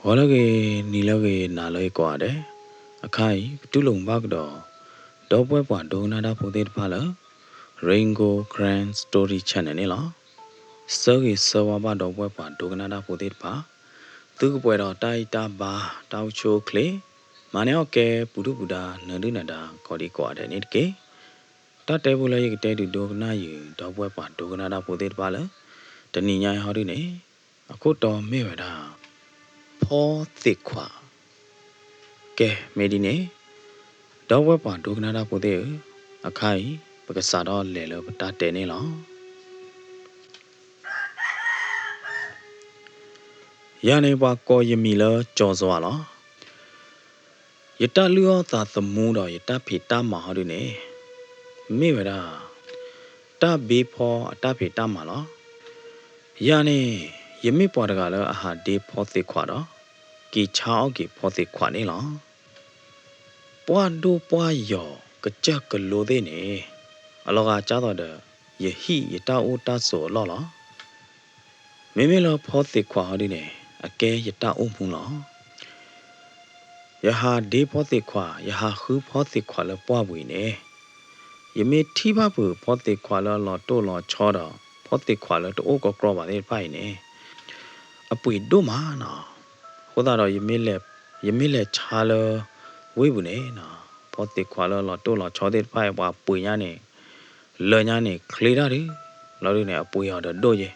Walage nilage nalai quade. A kai, tulung bagdo. Dobweba donada pudet pala. Ringo Grand Story Channel. Sergi Sawaba Dobweba donada pudet pa. Tuguedo taita ba tau cho clay. Maneoke Pudubuda Nadunada Kodi quade nitke. Tatebula yigate dogna you, Dobweba donada pudet pala. The Nina Hodine. A koto mirada. Paul Thickwa. Ke Medine. Dawapa Dugnada Pode, a kai, Pacasado Lelo Tatenela. Yaneba ko Yemila Joswala. Yeta Luo that the moon or Yeta Pita Mahadune. Mivera. Ta be po a tapita mala. Yane, Yemi Portagala a de pothe quada. Ki chao ki pothe quanilla. Poado poyo, Kachak Lodene. Aloga chado ye he yeta ota so lola. Mimilo pothe quadine, a gay yeta umula. Yaha de pothe qua, yaha who pothe quala poawine. Ye may tibabu pothe quala la tola chada, pothe quala to oko crova de pine. A pui domana. Whether ye mille chala, wibune na. Pothe quala la tola choded pie wa puyane. Learnane clearly, Lorine apuya the doye.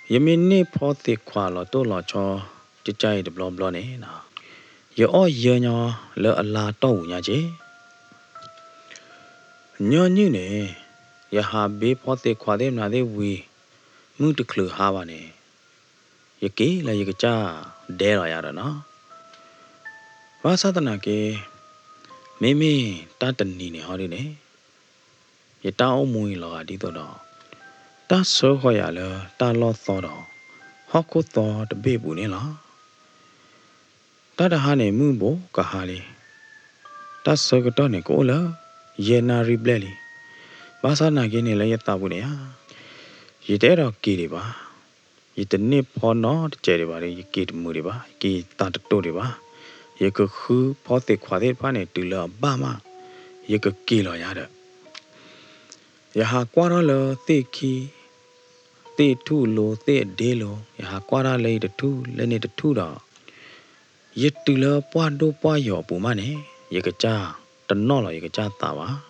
Yemini pothe quala tola cho, Jai the blonde blonde. Ye all yearna le a la to yaje. Nyone, Yaha be pothe quadem de we, moon to clue havane. Yaki la yagacha, dare ayarana. Vasatanake, Mimi, Tatanini horine. Yeta omui lo adito. Ta so hoyala, ta lo thought. Hoko thought the baby nilla. Tata hane mumbo, kahali. Ta sogotonic ola, yena ribleli. Basana gini la yetabunea. Yetera kiriba. Yet nip or not cherry, ye kid muriba, ki tatoriba. Ye could who pothe quade pane to la bama. Ye could kill or yada. Yaha quarrel, thicky. They too low, they delo, ya quara lay the two, lenny the two da. Yet to love poado poyo pumane, yakacha, the nola yakacha tawa.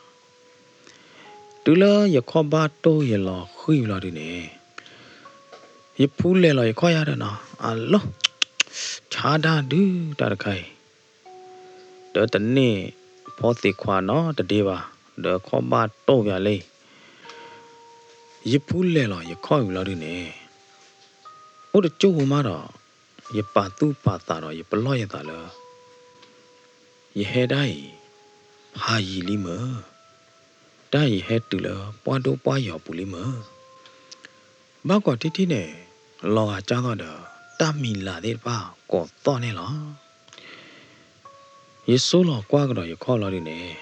To love your cobato yellow, huiladine. Ye pull la yakoyadana, allo. Chada do, tarakai. The ne, pothe quano, the deva, the cobato yale. Ye pull la yakoyadine. Oh, the chumara. Ye patu pataro, ye peloyatala. Ye head I. Ha ye lima. Die head to la, poado poyo pulima. Bago titine. Loa chagada. Tamila de pa, go thonela. Ye solo quagro ye colorine.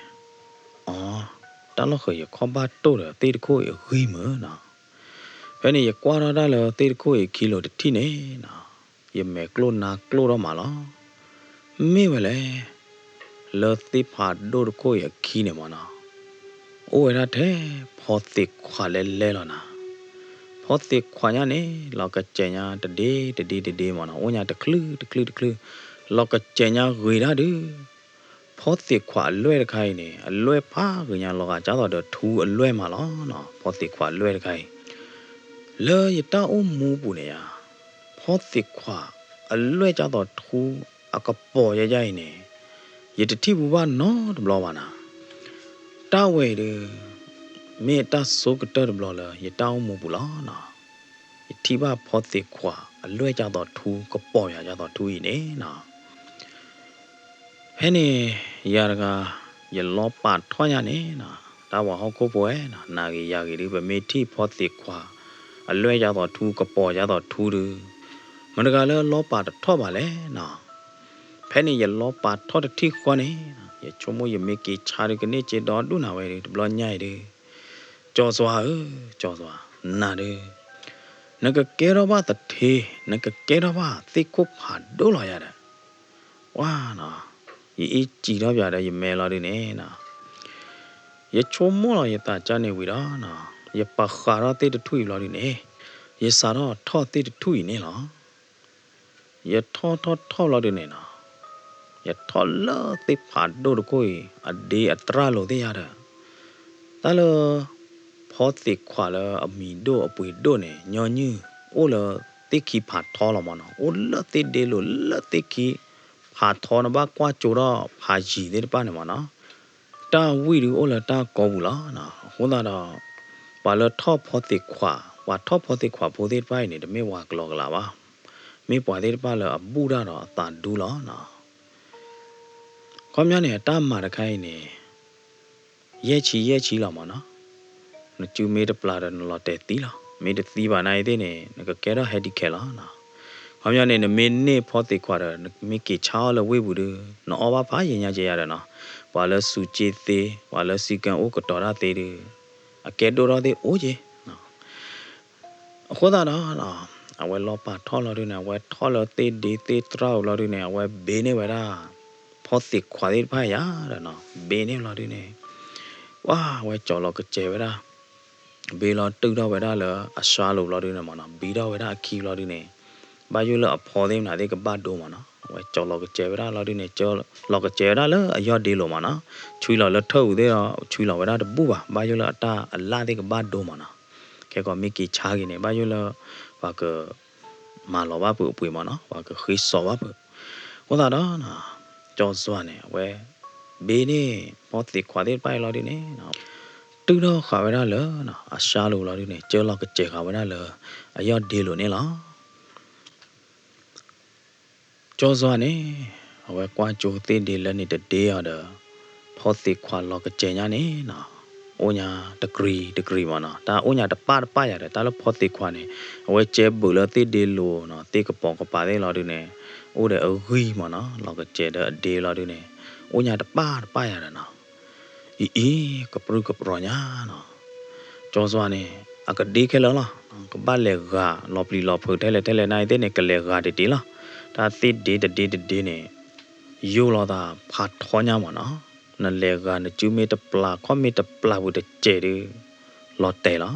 Ah, Taloho ye combat toda, they call a huimer now. Penny ye $2, they call a kilo de tine now. Ye make clona cloromala. Mivele. Le thipa do ko ya kinemona. O erate, pothe quale lelona. Pothe quayane, loca chenya, the day, mona, onya the clue. Loca chenya, guida do. Pothe qua lue kaine, a lue pa, gunya loga java the two, a lue malona, pothe qua lue kai. Le yeta o mubunea. Pothe qua, a lue java two, a capo yaine. Yet the tibuba no the blowana. Ta way the me ta so good blower, ye down mobulana. Ye tiba pothe qua, a lueja the two, capoya yada two in a na. Henny yarga, ye lopa toyane na. Tawa hoko poena, nagi yagi river me tea pothe qua, a lueja the two, capoya the two. Managala lopa the tobale na. Penny ye lopa tot the tea quane. Ye chomo ye make a charicaniche don't do now it blonde. Joswa, nade. naga kero ba ta the naga kero ba ti ko pha do la ya da wa na yi chi lo bya da yi me lo de ne na ye cho mo lo ye ta cha ne wi da na ye pa kha ra ti de thui lo de ne ye sa ro tho ti de thui ne lo ye tho lo de ne na ye tho lo ti pha do de ko yi a de a tra lo de ya da ta lo phó ti khwa lo a mi do a pui do ne nyo như ô là tí khi phạt thọ là mà nó ô là tí đê lô là tí khi phạt thọ nó ba qua chỗ đó phạt gì đấy ba này mà nó ta vui đi ô là ta có bù lá nó hôm nay đó bà là thọ phó tịch khỏa và thọ phó tịch khỏa phó tịch bay này để mấy hoa lò là ba mấy bà đấy ba là bù ra đó ta đủ lá nó con nhá này ta mà được cái này ye chi là mà nó chưa mấy đứa bà nó là tệ tí là mấy đứa tí bà này thế này nó cái đó hay đi kẹt lá nó hôm nay này mình nè phó tịch khỏa rồi mấy cái cháu là quê bù đưa nó ở ba phá gì nhà chơi rồi nó bà là su chế tê bà là si cần ô cái đó ra tê đi à cái đó ra tê ô chứ khó ta đó là à quay lo bà thọ lo đi nè quay thọ lo tê đi tê trâu lo đi nè quay bê nè vậy đó phó tịch khỏa đi phải ya rồi nó bê nè lo đi nè wow quay cho lo cái chế vậy đó bê lo tự đó vậy đó là à xa lo đi nè mà nó bê đó vậy đó khi lo đi nè bao nhiêu là phò thêm là cái ba đồ mà nó vậy cho lo cái chế ra lo đi này cho lo cái chế ra là do đi lo mà nó chui lo là thâu thế đó chui lo vậy đó bù à bao nhiêu là ta la cái ba đồ mà nó cái còn mấy cái cha cái này bao nhiêu là và cái mà lo ba bự mà nó và cái khí sọ ba bự có đó nè cho xoa này vậy bên này có thể qua đến bay lo đi này từ đó khảo vậy đó lỡ nó xa luôn lo đi này chơi lo cái chế khảo vậy đó lỡ do đi lo này lo cho do này ở qua chỗ tên đi lên thì để ở đó phó tịch khóa lo cái chế nhà này nè ô nhà degree mà nè ta ô nhà ba ya đấy ta là phó tịch khóa này ở chế bự là tên đi luôn nè tên cái bọc cái ba đấy lo đi nè ô để ở ghi mà nó lo cái chế đó đi lo đi nè ô nhà ba ya đấy nè cái bự nhá nè cho do này à cái đi cái đó cái ba lẻ gà lọp phơi thế này này thế này cái lẻ gà để đi lo ta tít đi này yêu lo ta phát thọ nhau mà nó lệ gà nó chú mê tập pla khó mê tập pla vừa được chế đi lo tệ đó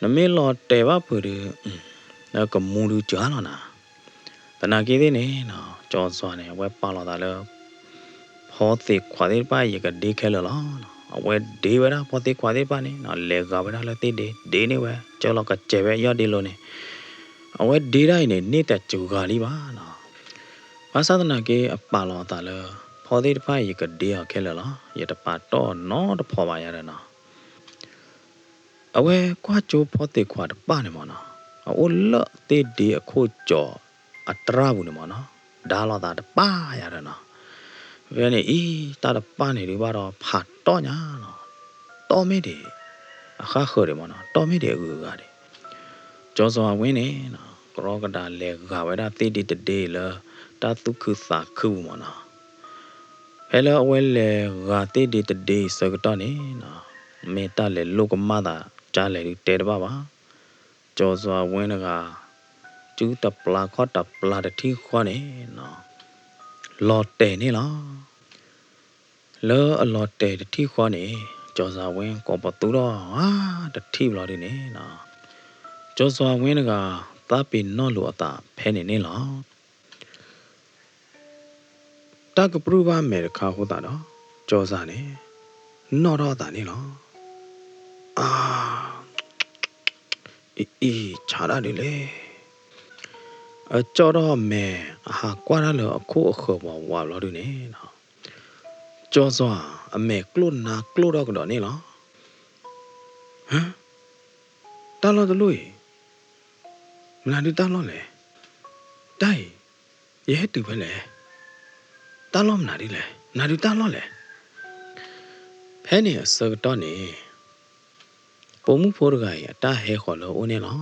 nó mê lo tệ quá vừa được nó còn mua được chữa lo nè tại nào cái thế này nó cho xoa này quay pa lo ta là họ tiệt khóa tiệt ba gì cả đi khai lo quay đi vậy đó họ tiệt khóa tiệt ba này nó lệ gà vậy đó là tiệt đi này vậy cho lo cả chế vậy do đi luôn này quay đi đây này nít tại chủ gà đi ba nóภาษาตนาเกอปาลอตาเลพอดีป้ายก็เดียเคลละยะตะปาตอนอตะพอมาyaนะเอาเวกว่าจูพอติกว่าตะปาเนี่ยมนะโอละเตดีอโคจ่ออัตราบุเนี่ยมนะดาลอตาตะปาyaนะเวเนี่ยอีตาตะปาเนี่ยดิบาดอผาตอญาเนาะตอเมดิอะคาเคอดิมนะตอเมดิอือกาดิจอซอวินเนี่ยนะกรอกดาเลกาเวดาเตดีตะเดละta tu khư sa khư mà nó hello well ga te de today so cái đó này nó mẹ ta le lo cái mà ta cha le te ba ba cho so when ga chú tập la khó tập la de thi khó này nó lo te này nó lỡ lo te de thi khó này cho so when có bắt tu đó de thi lo đi này nó cho so when ga ta pin nó lo ta phe này nó ta cái bưu ba mẹ khá hốt ta đó cho ra này nó đó ta này nó chả đã đi lệ ở cho đó mẹ qua đó là cô khờ vào đó đi này nó cho ra mẹ clone đó cái đó này nó hả ta lo tôi lui mình đi ta lo lệ đây vậy hết từ phải lệ ta lo mà đi ta lo lệ thế này sơ đó này bố muốn phô gai ta hay khỏi là ô này nó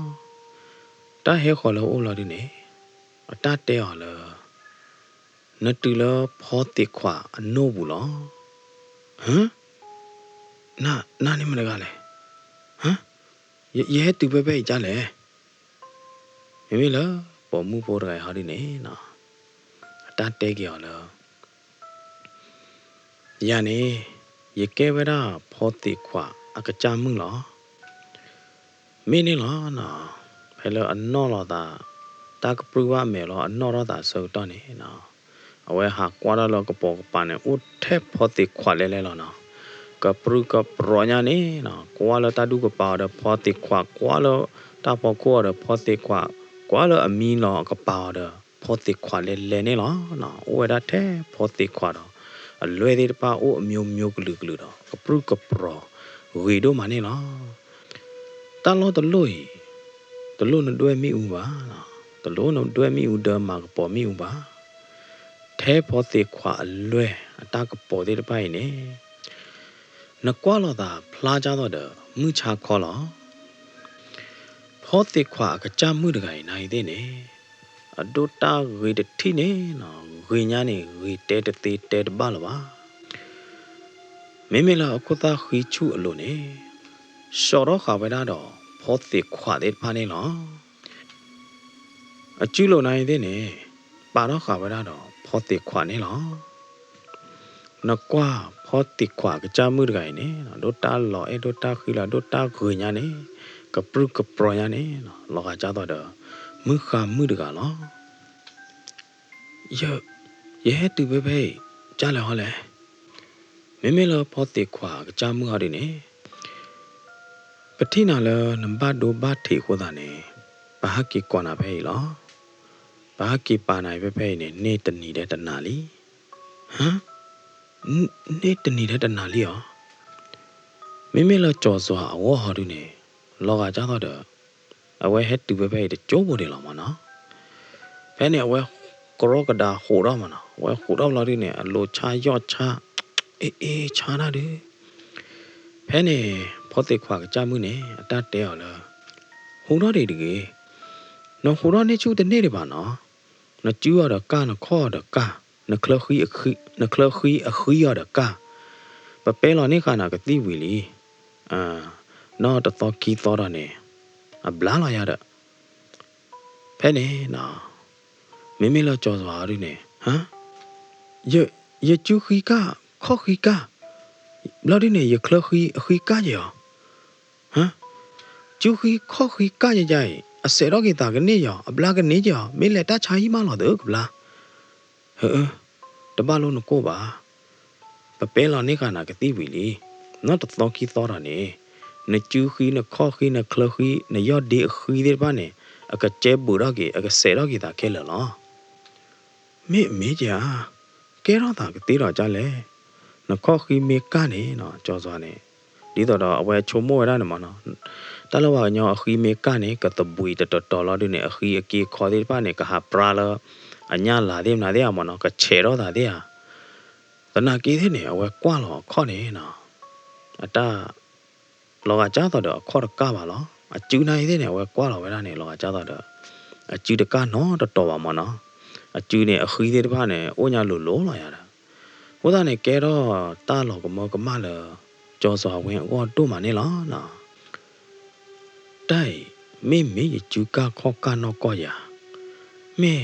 ta hay khỏi là ô là đi này ta teo là nó từ là phó tiệt khỏa nô bù nó hả na này mà gai lệ hả vậy hết từ bé bé cha lệ မိလားပေါ်မှုပေါ်တယ်ဟာဒီနေနော်တတ်တဲကြော်လားယနေ့ရကဲဝရဖောတိခွာအကကြမှုလားမင်းနေလားနော်ဖဲလို့အနော်လာတာတာကပရဝမဲလို့အနော်ရတာစောတော့နေနော်အဝဲဟာကွာတော့ကပေါ်ပန်နေဥထဲဖောတိခွာလဲလဲလို့နော်ကပရကပရညာနေနော်ကွာလို့တာဒုကပါတော့ဖောတိခွာကွာလို့တာပေါ်ကွာတော့ဖောတိခွာကွာလို့အမီလို့ကပါတော့ဖောတိခွာလဲလဲနေလို့နော်ဝဲတာထဲဖောတိခွာတော့အလွယ်သေးတပါအိုအမျိုးမျိုးကလူကလူတော့ကပရကပရဝေတို့မနေနော်တလို့တလို့နတွဲမိဦးပါနော်တလို့နတွဲမိဦးတော့မှာပေါ်မိဦးပါထဲဖောတိခွာအလွယ်အတကပေါ်သေးတပိုင်နေနကွာလို့သာဖလားကြတော့တယ်မြချခေါ်လို့ဖောတိခွာကကြမှုတကိုင်နိုင်သေးနေအဒိုတာဝေတတိနေနော်ဝေညာနေဝေတဲတသေးတဲတပါလပါမေလာအခုသာခီချူအလို့နေရှော်တော့ခါဝဲတော့ဖောတိခွာတဲ့ဖာနေလောအကျူလို့နိုင်သေးနေပါတော့ခါဝဲတော့ဖောတိခွာနေလောနကွာဖောတိခွာကကြမှုတကိုင်နေနော်ဒိုတာလောအဲဒိုတာခီလာဒိုတာခွေညာနေကပရုကပရညာနေနော်လောကကြတော့မှုခါမှုတကလောရဲတူပဲကြားလဲဟောလဲမေလာဖောတိခွာကကြမှုဟာဒီနေပတိနာလနံပါတ်ဒိုဘတ်ထေခိုးတာနေဘာဟကီကောနာပဲလောဘာဟကီပါနိုင်ပဲနေတနီတဲ့တနာလီဟမ်နေတနီတဲ့တနာလီရောမေလာကြော်စွာအဝဟာဒီနေလောကကြတော့အဝဲဟက်တူပဲတကြိုးပေါ်တယ်လောမနော်ဖဲနေအဝဲကရောကဒါဟိုတော့မနော်ဝဲဟိုတော့လာဒီနေအလိုချာရော့ချာအေးချာနာတယ်ဖဲနေဖောတိခွာကကြမှုနေအတတ်တဲအောင်လားဟိုတော့တကယ်နော်ဟိုတော့နေချူတဲ့နေတယ်ပါနော်နကျူရတော့ကနခေါ်တော့ကနခလခီအခီရတော့ကပပဲလောနေခနာကတိဝီလီနော်တော့ကီတော်တော့နေအဘလာလာရတော့ဖဲနေနော်မေလာကြော်စွာရင်းနေဟမ်ရကျူခီကခေါခီကဘလာဒီနေရခလခီအခီကရဟမ်ကျူခီခေါခီကရကြအစေတော့ကေတာကနေရအဘလာကနေကြမေလက်တာချာကြီးမလို့တော့ကဘလာတပါလုံးကိုပါပပဲလာနေခနာကတိဝီလီနော်တော့ကီတော်ရနေနကျူခီနခေါခီနခလခီနရဒီခီဒီပါနေအကကျဲဘူရကေအကစေတော့ကေတာခဲလောမေကြကဲတော့တာကတိတော့ကြလဲနခေါခီမေကနေနော်ကြောစွာနေဒီတော့အဝဲချုံမိုးရတာမနော်တလဝညောအခီမေကနေကတပွေတော်လာဒီနေအခီအကေခေါ်ဒီပါနေကဟာပရာလအညာလာတဲ့နာတဲ့မနော်ကချေတော့တာတဲ့တနာကေးတဲ့နေအဝဲကွာလောခေါ်နေနော်အတာလောကကြတော့ခေါ်ကပါလောအကျူနိုင်တဲ့နေအဝဲကွာလောဝဲတာနေလောကကြတော့အကျူတကနော်တော်ပါမနော်အကျူနေအခီတဲ့ပါနေအိုညာလို့လောလာရတာဟိုသားနေကဲတော့တာလောကမောကမလကြောစွာဝင်အောတို့မနေလားနော်တိုင်မေကျူကခေါကနောကောရမေ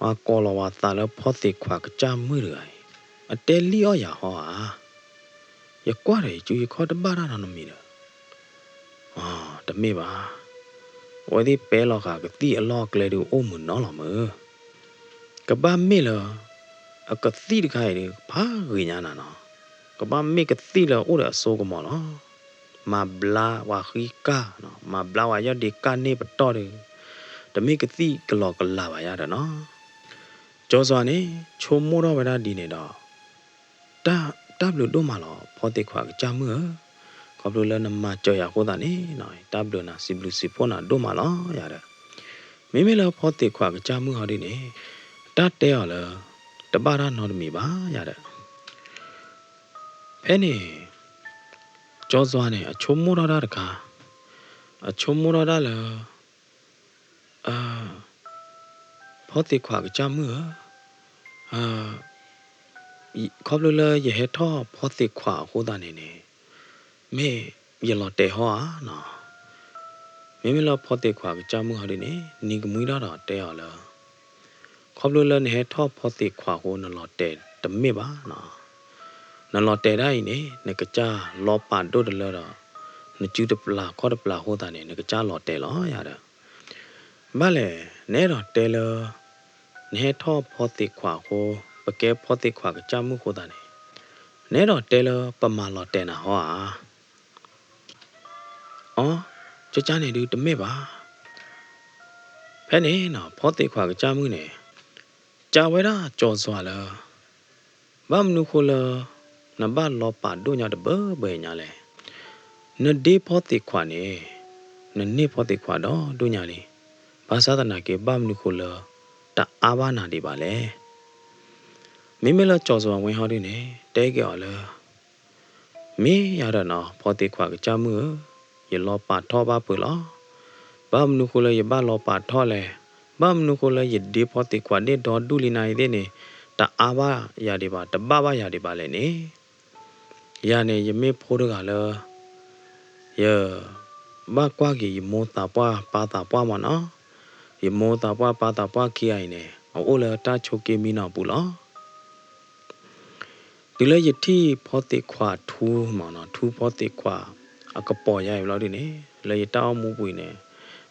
အကောလဝတာလဖောတိခွာကကြမှုရယ်အတဲလီယောရဟောဟာရကွာရကျူခေါ်တပါရနာနမီလားတမေပါဝဒီပဲလောကကတိအလောကလေတူအိုမနော်လမကဘာမေလအကတိတခိုင်ဘာဝိညာဏနော်ကဘာမေကတိလောအိုရဆိုကမောနော်မဘလာဝါခိကာနော်မဘလာဝါရဒီကနေပတော်တယ်တမေကတိကလောကလာပါရတာနော်ကြောစွာနေချုံမိုးတော့ဝရဒီနေတော့တဘလို့တို့မလောဖောတိခွာကြမှုကဘလို့လနမကြောရဟောတာနေနော်တဘလို့နာစီဘလူစီဖောနာတို့မလောရတယ်မေလောဖောတိခွာကြမှုဟာဒီနေတတဲရလားတပါရနော်မီပါရတယ်ဖဲနေကြောစွာနေအချုံမိုးရတာတကားအချုံမိုးရတာလားဖောတိခွာကြမှုခေါပလလရဟထောဖောတိခွာဟောတာနေမေရလော်တေဟောနော် မိမလောဖောတိခွာကကြမှုဟာဒီနေနီကမွေးတော့တဲရလားခေါပလိုလန်ဟဲထောဖောတိခွာဟိုနလောတဲတမေပါနော်နလောတဲတိုင်းနေနကကြလောပါဒိုတလောတော့နကျူတပလာခေါ်တပလာဟိုတာနေနကကြလောတဲလောရတယ်ဘာလဲနဲတော့တဲလောနဲထောဖောတိခွာဟိုပကဲဖောတိခွာကကြမှုဟိုတာနေနဲတော့တဲလောပမာလောတဲနာဟောအော်ကြနေတူတမေပါဖဲနေနော်ဖောတိခွာကကြမှုနေကြာဝဲတာကြော်စွာလားဘာမနုခိုလာနဘာလောပါဒိုညာတဘဘဲညာလဲနဒေဖောတိခွာနေနနေဖောတိခွာတော့ဒိုညာလေဘာသာတနာကေဘာမနုခိုလာတအာဘာနာဒီပါလေမိမလာကြော်စွာဝင်ဟောဒီနေတဲကြော်လားမင်းရတော့နော်ဖောတိခွာကကြမှုရလောပါထောပါပူလားဘာမနုခိုလာရဘာလောပါထောလဲဘာမနုခိုလာရဒီဖောတိခွာနေတော့ဒူလီနိုင်တဲ့နေတအာဘာရာဒီပါတပပရာဒီပါလဲနေရနေယမေဖိုးတကလည်းယဘာကွာကြီးမောတာပွားပါတာပွားမနော်ယမောတာပွားပါတာပွားခိအိုင်နေအိုလေတာချိုကေမီနာပူလားဒီလေယတိဖောတိခွာထူးမနော်ထူးဖောတိခွာအကပေါ်ရရလို့ဒီနေလေတောင်းမှုပွေနေ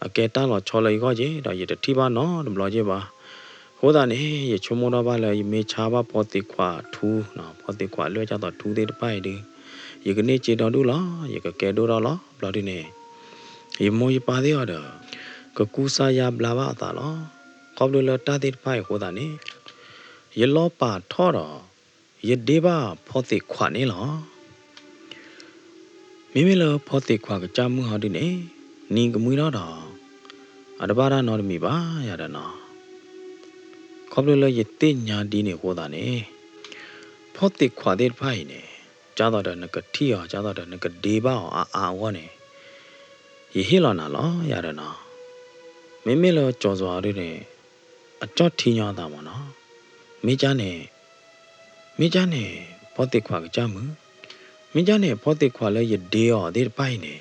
အကဲတန်းတော့ချော်လေခေါ်ကြီးတော့ယတတိပါနော်ဘလောကြီးပါဟိုတာနေရချုံမောတော့ပါလေမေချာပါဖောတိခွာထူးနော်ဖောတိခွာလွှဲကြတော့ထူးသေးတပိုက်ဒီရကနေချေတော်တို့လားရကကဲတို့တော့လားဘလောဒီနေရမောရပါသေးရတော့ကကူစာရဘလာပါအတာလားခေါပလိုလတာသေးတပိုက်ဟိုတာနေရလောပါထောတော့ရဒေပါဖောတိခွာနေလားမိလောဖောတိခွာကကြမှုဟာဒီနေနင်းကမွေတော့အတဘာရနော်မီပါရတဲ့နော်ခေါပလိုလရတိညာဒီနေဟိုတာနေဖောတိခွာတဲ့ဖိုင်နေကြာတော့တဲ့နကတိရကြာတော့တဲ့နကဒေပါအာဝနေရဟိလောနာလောရတဲ့နော်မိလောကြော်စွာတွေနေအကြော့ထင်းရတာမနော်မိကြနေဖောတိခွာကကြမှုမိကြနေဖောတိခွာလဲရဒေရောတဲ့ပိုင်နေ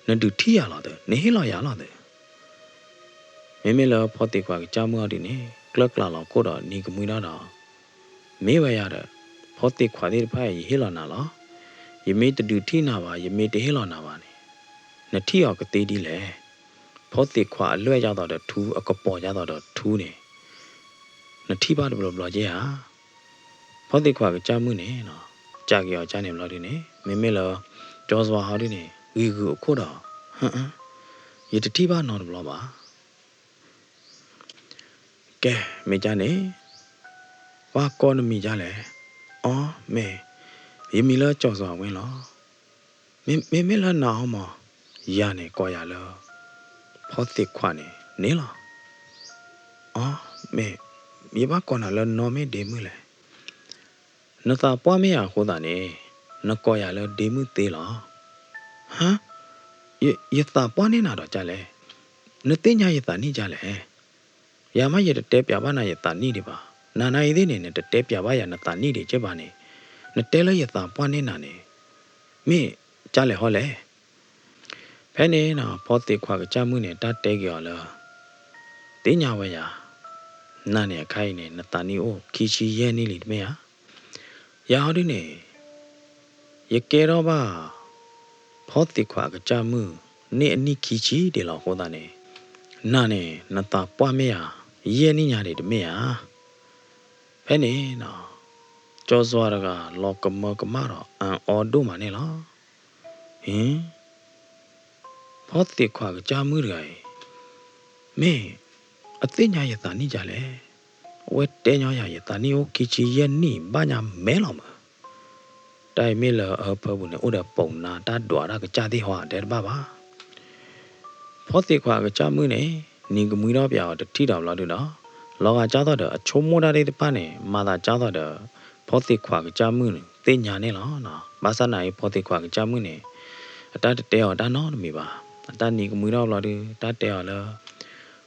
နတူထီရလာတဲ့နေဟိလောရလာတဲ့မိလောဖောတိခွာကကြမှုအဒီနေကလကလာလောကိုတော့နီကမွေးတော့မေဝရတဲ့ဖောတိခွာတဲ့ဖိုင်ဟိလောနာလောယမေတတူထီနာပါယမေတဟိလောနာပါနေနထီရောကတိဒီလေဖောတိခွာအလွဲ့ရတော့တဲ့ထူးအကပေါ်ရတော့ထူးနေနထီပါဘလောကြီးဟာဖောတိခွာကကြမှုနေနော်ကြာကြောကြာနေမလို့ဒီနေမိလောကြောစွာဟာဒီနေဝီကူအခုတော့ရတတိပါနော်ဘလောပါကဲမေကြနေဝါကောနမီကြလဲအော်မေယမီလာကြောက်စွာဝင်လောမေလာနာအောင်မရနေကောရလောဖောတိခွာနေလောအော်မေမြေပါကောနာလောနော်မေဒေမှုလဲနတာပွားမရဟိုတာနေနကောရလောဒေမှုသေးလောဟမ်ယတာပွားနေနာတော့ကြလဲနသိညာယတာနိကြလဲယာမရတဲပြပါနာယတာနိဒီပါနာနာရည်သေးနေနဲ့တဲပြပါရနတာနိဒီချက်ပါနေနတဲလယတာပွားနေနာနေမိကြလဲဟောလဲဖဲနေနော်ဖောတိခွာကကြမှုနဲ့တတဲကြော်လောတင်းညာဝဲရနာနေခိုင်းနေနတာနိအိုခီချီရဲနေလိတမေဟာရာဟောဒီနေရကဲတော့ပါဖောတိခွာကကြမှုနေအနိခီချီဒီလောဟောတာနေနာနေနတာပွားမေဟာရဲနိညာတွေတမေဟာဖဲနေနော်ကြောစွာရကလောကမကမတော့အန်အော်ဒိုမနေလားဟင်ဖောတိခွာကကြမှုတွေမေအသိညာယတာနိကြလဲဝဲတဲညောရယတာနိโอခီချီရဲနိဘာညာမဲလောမတိုင်မေလအဖဘူးနေဥဒပုံနာတဒွာရကကြတိဟောတဲ့ဘာပါဖောတိခွာကကြမှုနေနင်ကမွေတော့ပြောတတိတော်လာတို့တော့လောကကြတော့အချုံမိုးတာတဲ့ပါနေမာသာကြတော့ဖောတိခွာကကြမှုနေသိညာနေလောနော်မဆနိုင်ဖောတိခွာကကြမှုနေအတတဲော်ဒါနော်မီပါအတနီကမွေတော့လာတို့တတဲော်လား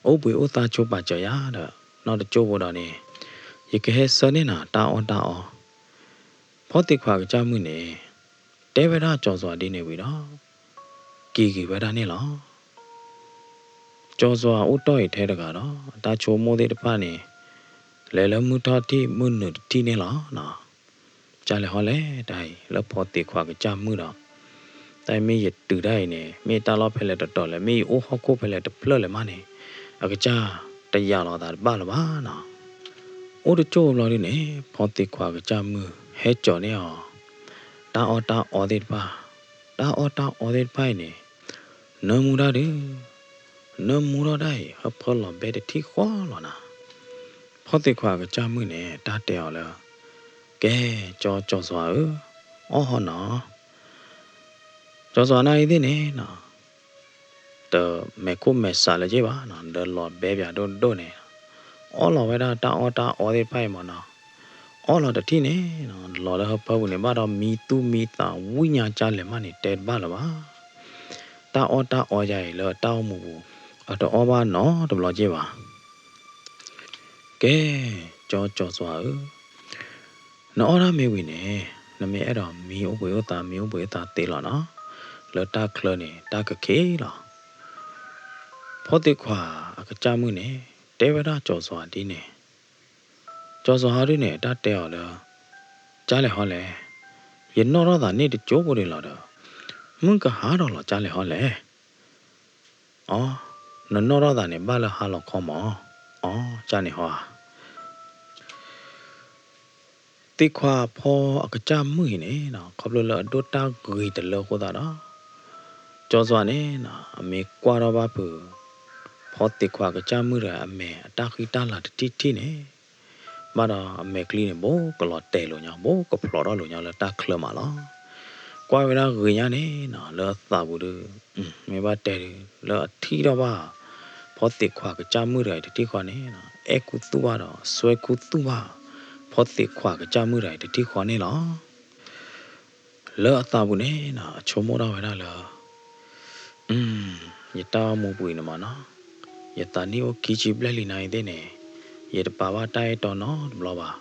အိုးပွေဥသားချိုးပါကြရတော့နောက်တချိုးဘောတော့နေရကဟဲစနေတာတာအော်ဖောတိခွာကကြမှုနေတဲဝရကြော်စွာဒီနေပြီတော့ကီဝရနေလော Joshua Utoi Tedagaro, Tacho Modi Pani, Lele Mutati Munu Tinila, no. Charlie Hole, die, Lapoti Quag Jam Muda. They may yet do die, me talo pellet dollar, me o hoko pellet plurle money. Agaja, the yellow that balabana. O the Joe Lorine, Ponti Quag Jamu, head Johnny or Da or da or the pa. Da or da or the pine. No mudadi. No muradai, a pull of better tea qualona. Potty quag jamune, that dealer. Gay, George Josua, oh no. Josana idine, the Mekume Salajiva, the Lord baby, I don't donate. All of it or the paimona. All of the tine, Lord her pony, but me to meet the winya jolly money, dead balava. Da or jay, le taumu. At the over no, the Logiva. Gay, George Josua. No ora me wine, na me era mi obueta te la na, le ta clone, ta ka ke la. Pote kwa akachamu ne, Devada Josua dine. Josua harine, ta te ola. Jale hole, ye no rather need a job or a lot. Munka harola jale hole. Oh, no rather than a bala halo como. Oh, Johnny hoa. Ti qua po akachamu ne, na couple of dota great loco da. Joshua ne na me kwara bapu phote kwa ka chamura me takita la titi ne mara me clean bo ko te lo nya bo ko flora lo nya la ta klama la kwa wera gnya ne na la ta bu de me ba te la thi da ba phote kwa ka chamura titi kwa ne na e ku tu ba da swe ku tu ba phote kwa ka chamura titi kwa ne la la ta bu ne na chomo da wera la Yata mobui na mana. Yata ni o kichi blali na idene. Yata pawa tai to no bloba.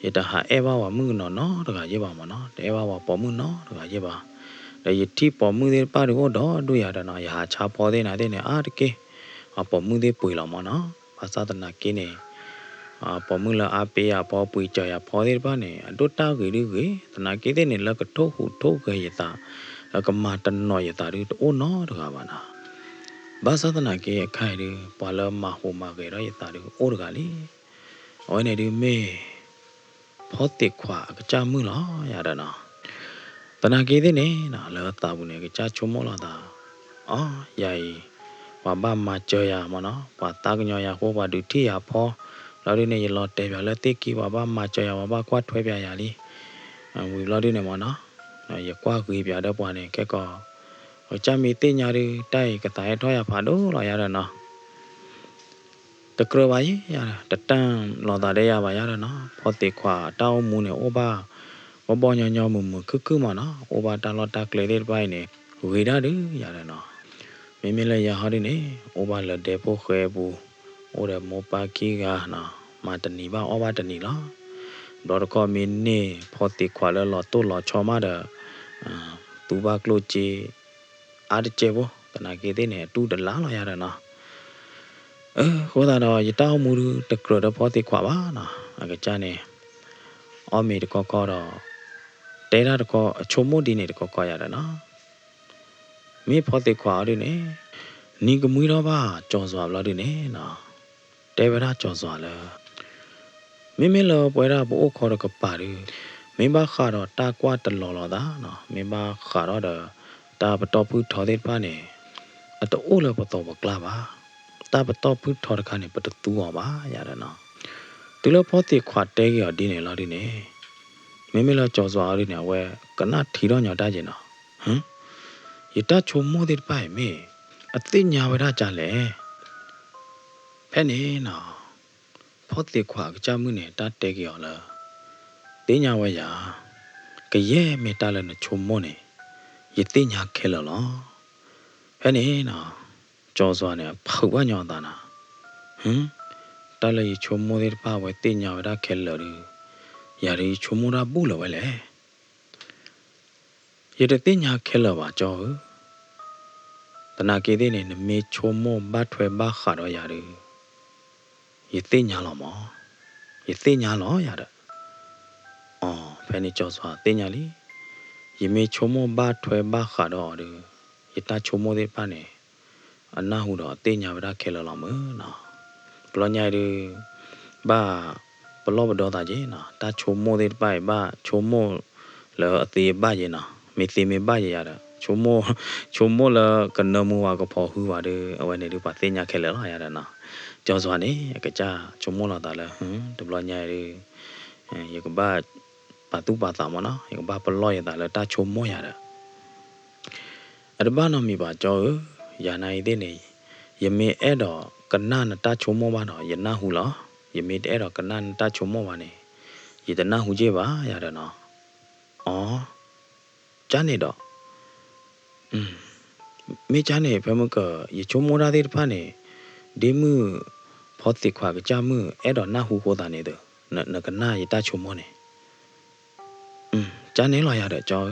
Yata ha eva wa mu no no daga yeba mana. Eva wa pomu no daga yeba. Da yati pomu de pa ro do do ya da na ya cha po de na de ne a de ke. A pomu de pui la mana. Pasa da na ke ne. A pomu la a pe ya po pui cha ya po de pa ne. Do ta ge de ge. Da na ke de ne la ka to hu to ge yata. La ka ma ta no yata ri o no daga ba na. Basatana ke kairi pala mahu magera yatari orgali. Oine di me phote kwa kachamu la yadana. Tana ke de ne na la tabune ke cha chomo la da. Ah yai waba ma choya mana pa tagnya ya ko ba du ti ya pho. La ri ne lo te bya la te ki waba ma choya waba kwa thwe bya ya li. Wi la ri ne mana. Ya kwa gui bya da pwa ne ke ko. Cha mi te nya ri tai ka tai tho ya pha do la ya da na. The crow ay, the town, Loda ya by Yarana, Pote qua, Tao Moon, Oba, Obonya Yamu, Kukumana, Oba Talota claded by ne, Vidadu, Yarana. Mimila Yaharine, Oba la Depo Hebu, or the Mopa Kigana, Mataniba, Oba Tanila, Dorco Mine, Pote Quala Loto, La Chomada, Tuba Clochi, Adchevo, the Nagedine, to the Lala Yarana. Cô ta nói gì tao mua được rồi đó bỏ tiền quả ba nè, cái cha này, ông mình được có đó, để ra được có chôm mua đi này được có ya đó, mình bỏ tiền quả đi nè, ní cái mũi đó ba cho dọa là đi nè, để về ra cho dọa là, mình là bây giờ bố có được cái bà đi, mình ba khá đó ta qua tận lò đó, mình ba khá đó ta bắt đầu bút thọ đến ba nè, à tao ô là bắt đầu bạc la ba. Ta bắt đầu bút thọ cái này bắt đầu tua ba ya đó nè. Từ lúc bỏ tiền khoát té cái ở đi này là đi này, mình là cho dọa đi này, vậy cái nào thì đó nhỏ ta gì nào, vậy ta chôm mua được bài mẹ, ở tin nhà vậy ta trả lẽ, thế này nào, bỏ tiền khoát cái cha mua này ta té cái ở là, tin nhà vậy à, cái gì mẹ ta là nó chôm mua này, vậy tin nhà kia là lo, thế này nào, cho dọa này, phâu bao nhiêu ta nào, ta là chôm mua được bài vậy tin nhà vậy ta kia là đi. Yari chumura bula wale. Yere tinya kela wa cho. တနာကေတဲ့နေမေချုံမောဘတ်ထွဲဘာခါတော့ရတယ်ယေသိညာလောမောယေသိညာလောရတဲ့အော်ဖဲနေကြောစွာသိညာလီယေမေချုံမောဘတ်ထွဲဘာခါတော့တယ်ယေတာချုံမောတဲ့ပါနေအနာဟုတော့သိညာဗဒခဲလောလောမနော်ဘလောညာရီဘာဘလောဘတော်တာကြီးနော်တာချုံမောတဲ့ပါဘာချုံမောလောအသေးပါကြီးနော်မေသေးမေပါကြီးရတာချုံမောလာကနမောကဖော်ဟူပါတယ်အဝဲနေဒီပါသိညာခဲလောရတာနော်ကြောစွာနေကကြချုံမောလာတာလဲတဘလောညာရီယေကဘာပါတူပါတာမနော်ယေကဘာဘလောရတာလဲတာချုံမောရတာအရဘာနမီပါကြောယာနိုင်တဲ့နေယမေအဲ့တော့ကနနတာချုံမောပါတော့ယနာဟုလားယမေအဲ့တော့ကနနတာချုံမောပါနေယတနာဟုကြပါရတယ်နော်အော်ကျန်နေတော့မေချာနေဖမကယချုံမောရာတဲ့ဖာနေဒီမှုဖောတိခွာကကြမှုအဲ့တော့နာဟုဟောတာနေတယ်နကနာယတာချုံမောနေကျန်နေလာရတဲ့ကြော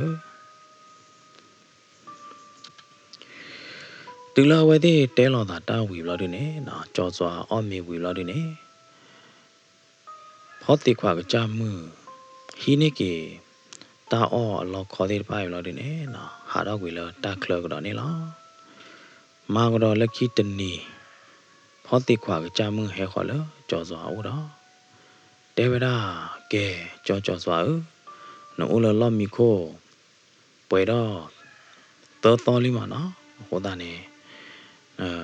တူလာဝဲတဲ့တဲလောတာတာဝီဘလာဒီနေနော်ကြောစွာအော်မေဝီဘလာဒီနေဖောတိခွာကကြမှုဟိနေကေတာအော်လောခေါ်တဲ့ဖိုင်ဘလာဒီနေနော်ဟာတော့ဝီလာတာခလကတော့နေလားမာကတော့လက်ခိတနီဖောတိခွာကကြမှုဟဲခေါ်လောကြောစွာဦးတော့တဲဝဒကဲကြောစွာဦးနော်လောလောမီခိုပွဲတော့တော်လေးမနော်ဟောတာနေ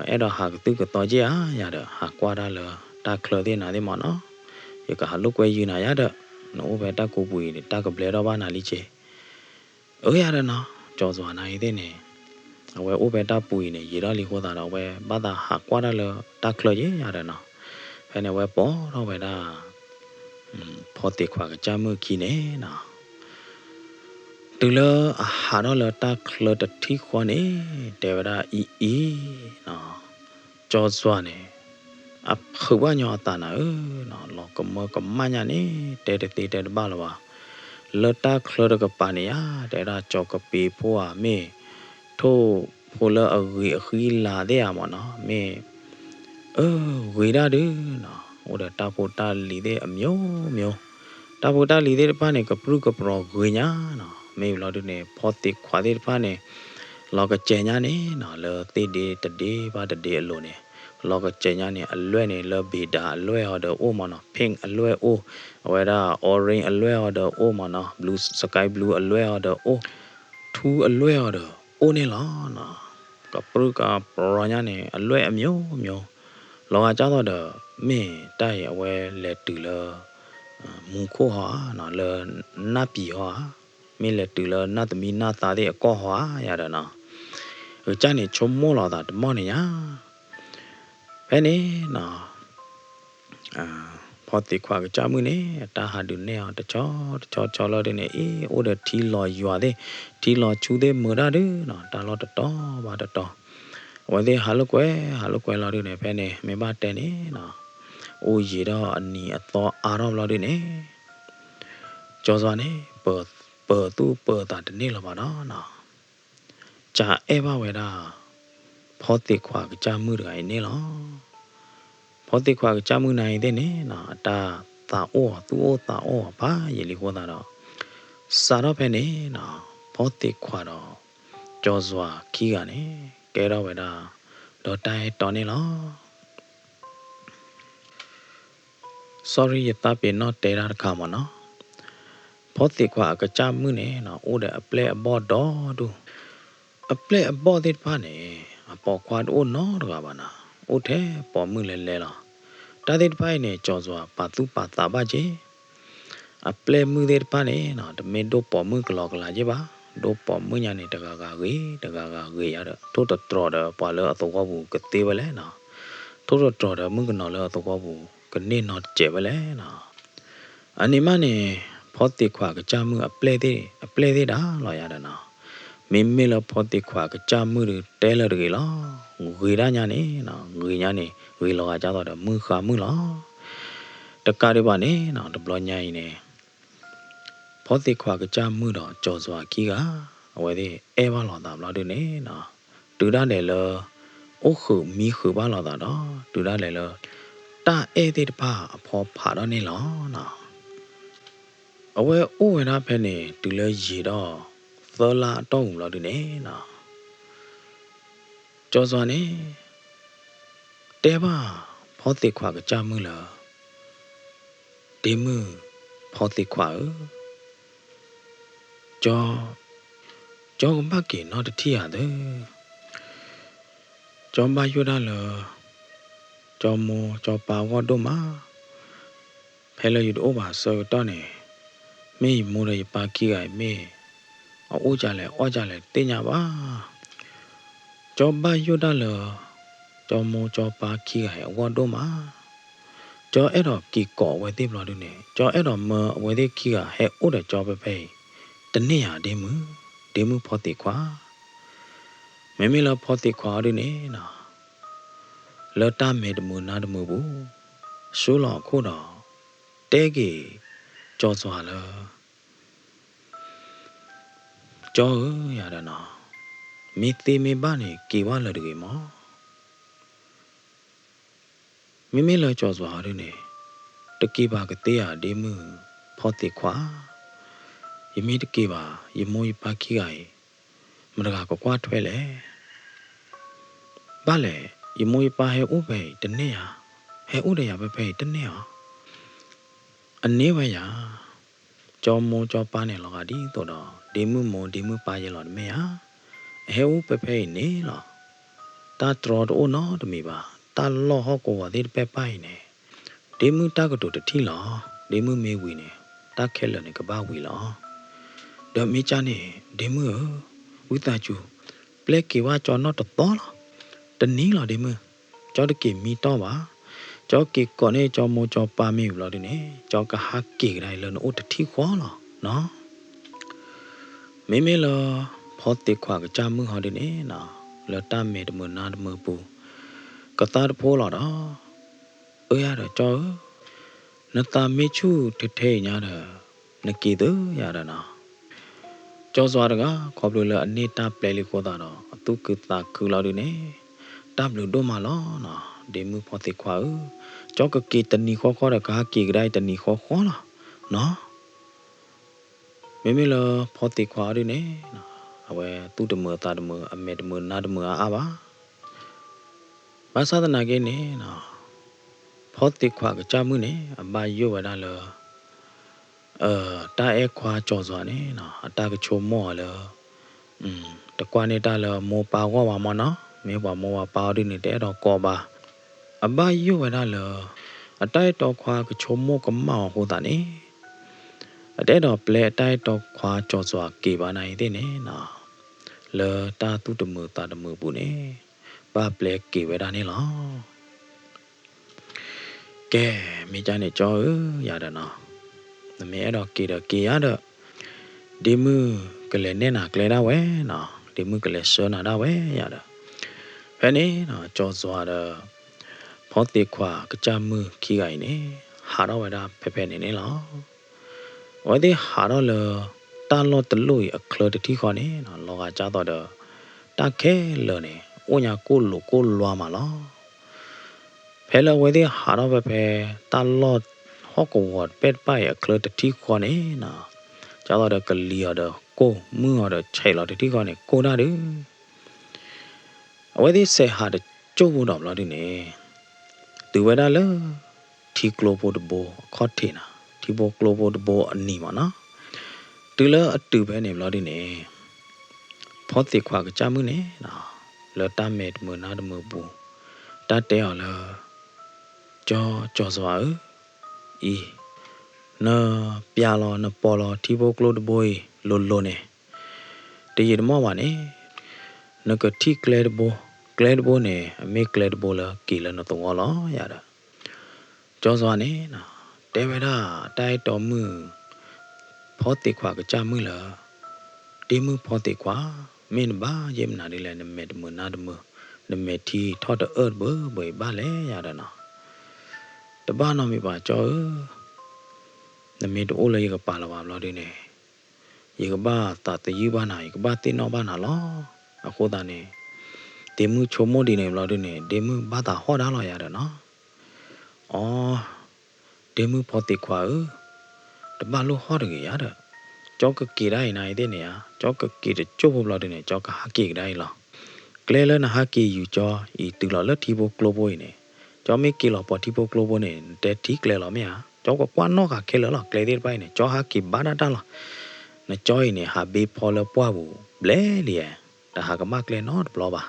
အဲ့တော့ဟာသူကတော့ကြရတဲ့ဟာကွာတာလတာခလတဲ့နာတဲ့မနော်ရကဟာလုတ်ကွဲယူနာရတဲ့နော်ဘယ်တာကိုပွေတာကပလေတော့ဘာနာလီချေရတဲ့နော်ကြောစွာနိုင်တဲ့နေအဝဲအိုဘယ်တာပွေနေရေတော့လီဟောတာတော့ဝဲဘာသာဟာကွာတာလတာခလရတဲ့နော်ဖဲနေဝဲပေါ်တော့ဝဲတာဖောတိခွာကကြမှုခီနေနော်တူလဟာတော့လတာခလတတိခွနေတေဝရာအီနော်ကြောစွာနေအခဝညောတာနာနော်လောကမကမညာနေတဲဘာလဝလတာခလရကပနီယာတေရာကြောကပေဖိုးမေထိုးဖိုလအဂီအခီလာတဲ့ရမနော်မေဝေရတဲ့နော်ဟိုတာဖိုတာလီတဲ့အမျိုးတာဖိုတာလီတဲ့ပါနေကပရုကပရောဂွေညာနော်မေလောဒနေဖောတိခွာတဲ့ဖာနေလောကကျညာနေနော်လောတိတေတတေဘာတတေအလိုနေလောကကျညာနေအလွဲ့နေလောဘီတာအလွဲ့ဟောတော့အိုမနော် pink အလွဲ့အိုအဝဲတာ orange အလွဲ့ဟောတော့အိုမနော် blue sky blue အလွဲ့ဟောတော့အိုထူအလွဲ့ဟောတော့အိုနေလားနော်ကပရုကပရောညာနေအလွဲ့အမျိုးလောကကြတော့မင်းတိုက်အဝဲလက်တူလောမူခိုဟာနော်လောနပ်ပြီဟာမင်းလက်တူလနတ်သမီးနာသာတဲ့အကောဟွာရတာနော်ကျန်နေချုံမောလာတာတမောနေရဘယ်နေနော်ဖောတိခွာကကြမှုနေတာဟာဒုနေအောင်တချောလောတဲ့နေအိုးတဲ့ထီလော်ရွာတဲ့ထီလော်ချူတဲ့မရတဲ့နော်တာလော်တော်ဘာတော်ဝဲတဲ့ဟာလုကွယ်လာတဲ့နေဘယ်နေမေဘတဲ့နေနော်အိုးရီတော့အနီအတော်အာရောလာတဲ့နေကြောစွာနေပေါ်တာတနေ့လပါတော့နော်ဂျာအဲဘဝဲတာဖောတိခွာကကြမှုတွေနေလောဖောတိခွာကကြမှုနိုင်တဲ့နေနော်တာအိုသူအိုတာအိုဘာရေလီဟောတာတော့စာတော့ပဲနေနော်ဖောတိခွာတော့ကြောစွာခီးကနေကဲတော့ဝဲတာတော့တိုင်တော်နေလော sorry ရတာပေတော့တဲတာခါမနော်ဖောတိခွာကကြမှုနေနော်အိုတဲ့အပလက်အဘော့တော့တူအပလက်အဘော့တဲ့ပါနေအပေါ်ခွာအိုနော်တကပါနာအိုထဲပေါ်မှုလဲလားတာတဲ့ဖိုင်နေကြောစွာပါသူပါတာပါကြီးအပလက်မှုတဲ့ပါနေနော်တမင်တို့ပေါ်မှုကလောကလာကြီးပါတို့ပေါ်မှုညာနေတကကရေရတဲ့တို့တော်တော်ပါလဲအတော့ဘူးကသေးပဲလဲနော်တို့တော်မှုကနော်လဲအတော့ဘူးကနေနော်ကျဲပဲလဲနော်အနေမနေဖောတိခွာကကြမှုအပလက်သေးတာလောရတဲ့နော်မေလဖောတိခွာကကြမှုတဲလရကေလောငွေရညာနေနော်ငွေညာနေဝေလောကကြတော့မှုခါမှုလောတကားရပါနေနော်တဘလညာရင်နေဖောတိခွာကကြမှုတော့ကြော်စွာကြီးကအဝဲသေးအဲဘာလောတာဘလာတို့နေနော် တူရတယ်လောအိုခုမီခုပါလာတာတော့တူရတယ်လောတာအေးတဲ့တပါအဖော်ဖာတော့နေလောနော်အဝဲအိုးဝဲတာဖဲနေတူလဲရေတော့သလာတော့လို့တူနေနော်ကြောစွာနေတဲပါဖောတိခွာကကြမှုလားဒီမှုဖောတိခွာကြောမကေနော်တတိရတယ်ကြောမယူတာလောကြောမကြောပါဝတ်တော့မှာဖဲလယူတော့ပါစေတော့နေမေးမိုးရပါကြီးကမေးအိုးကြလဲအော်ကြလဲတင်းညာပါကြောပါယူတာလောကြောမကြောပါကြီးကဝတ်တော့မှာကြောအဲ့တော့ကီကောဝဲသေးဘလို့နေကြောအဲ့တော့မဝဲသေးခီကဟဲအိုးတဲ့ကြောပဲပဲတနေ့ရဒီမှုဖောတိခွာမေလဖောတိခွာရနေနော်လောတာမေတမှုနာတမှုဘူးရှိုးလောခို့တော့တဲကြီးကြောစွာလောကြောရတာနော်မိသေးမေပါနေကေဝလာတကေမောမိလောကြောစွာရနေတကေပါကတေးရဒီမှုဖောတိခွာယမိတကေပါယမိုးပါခိကမရကကွာထွဲလေဘာလဲယမိုးပါဟဲဥပဲတနေ့ဟဲဥရရပဲပဲတနေ့အနေဝရကြောမကြောပါနေလောကဒီတော့ဒီမှုပါရလောမေဟဲဥပဲပဲနေလောတာတော်တော့နော်တမီပါတာလောဟောကိုဝတဲ့ပဲပိုင်နေဒီမှုတကတူတတိလောဒီမှုမေဝီနေတာခဲလနေကဘာဝီလောဒမီချာနေဒီမှုဝိတာချူပလက်ကေဝါကျော်တော့တော်လောတနည်းလောဒီမှုကျော်တကေမီတော့ပါကျော်ကေကောနေကျော်မကျော်ပါမီလောဒီနေကျော်ကဟာကေတိုင်းလောအိုတတိခွာလောနော်မေလောဖောတိခွာကကြမှုဟောဒီနေနော်လောတမေတမနာတမပူကတာတဖိုးလောတော့အေးရတော့ကျော်နတာမေချူတထဲညာတော့နကီတော့ရတာနော်ကျော်စွာတကခေါပလိုလအနေတာပလဲလေးခေါ်တာတော့အတုကတာကူလာဒီနေတပ်လို့တော့မလောနော်ဒီမှုဖောတိခွာကျော်ကကေတနီခေါ်တဲ့ကာကေကြိုင်တနီခေါ်လားနော်မေလောဖောတိခွာဒီနေနော်အဝဲသူတမတာတမအမေတမနာတမအာပါဘာသာတနာကေနေနော်ဖောတိခွာကကြမှုနေအမယွဝဒါလောတာအဲခွာကြော်စွာနေနော်အတာကချိုမော့လောတကွာနေတာလောမောပါဝါမနော်မေဘမောပါဒီနေတဲ့တော့ကောပါအဘယွဝဒါလောအတိုက်တော့ခွာကချိုမော့ကမောက်ဟိုတာနေအတဲ့တော့ပလဲအတိုက်တော့ခွာကြော်စွာကေပါနိုင်တဲ့နေနော်လောတာသူတမတာတမပူနေဘာပလဲကေဝဒါနေလောကဲမိကြနေကြောရတာနော်မေတော့ကေရတော့ဒီမှုကလေးနဲ့နာကလေးတော့ဝဲနော်ဒီမှုကလေးစောနာတော့ဝဲရတာဖဲနေနော်ကြောစွာတော့ဖောတိခွာကကြမှုခီကိုင်နေဟာတော့ဝဲတာဖဲနေနေလောဝဲဒီဟာတော့လောတာလောတလို့အခလတတိခေါနေနော်လောကကြတော့တာခဲလောနေအိုညာကိုလွားမှာလောဖဲလောဝဲဒီဟာတော့ပဲတာလောဟောကောဝတ်ပက်ပိုင်အခလတတိခေါနေနော်ကျတော့ကလီရတော့ကိုမှုရတော့ခြေလောတတိခေါနေကိုနာတယ်အဝဲဒီဆေဟာတဲ့ကျုပ်ဘူးတော့လားဒီနေသူဝဲတာလောတီကလိုပိုတဘောခေါ်ထေနာဒီဘောကလိုပိုတဘောအနီမနော်တူလအတူပဲနေမလို့ဒီနေဖောတိခွာကကြမှုနေနော်လောတမဲတမနာတမပူတတ်တဲအောင်လားကြောစွာဤနော်ပြလောနပေါ်လောဒီဘောကလိုတဘောလိုနေတရမောပါနေနကတိကလေဘိုနေအမေကလေဘိုလာကီလနတော့လောရတာကြောစွာနေနော်တဲဝဲတာတိုက်တော်မှုဖောတိခွာကကြမှုလားဒီမှုဖောတိခွာမင်းဘာယေမနာလေးလည်းနမေတမနာတမနမေတီထော်တဲ့ဘွေဘာလဲရတာနော်တဘာနော်မိပါကြောနမေတိုးလေကပါလာပါလို့ဒီနေရေကဘာတာတယူဘာနာရေကဘာတင်းနော်ဘာနာလောအခုတာနေ ဒေမှုချိုမိုဒီနေဘလောက်ဒီနေဒေမှုဘာသာဟောတာလာရတယ်နော်အော်ဒေမှုဖောတိခွာတမလို့ဟောတယ်ရတယ်ကြောက်ကကေတိုင်းနိုင်တဲ့နေရကြောက်ကကေကျုပ်ဘလောက်ဒီနေကြောက်ကဟာကေတိုင်းလားကလဲလဲနဟာကေယူကြောဤတူလာလက်တီဘိုကလိုဘိုနေကြောမေကေလောပေါ်တီဘိုကလိုဘိုနေတဲတီကလဲလောမြာကြောက်ကကွာနော့ကခဲလောကလဲတဲ့ပိုင်းနေကြောဟာကေဘာနာတာလားနကြောင်းနေဟာဘေးဖော်လပွားဘူးဘလဲလျာဒါဟာကမကလဲနော်ဘလောပါ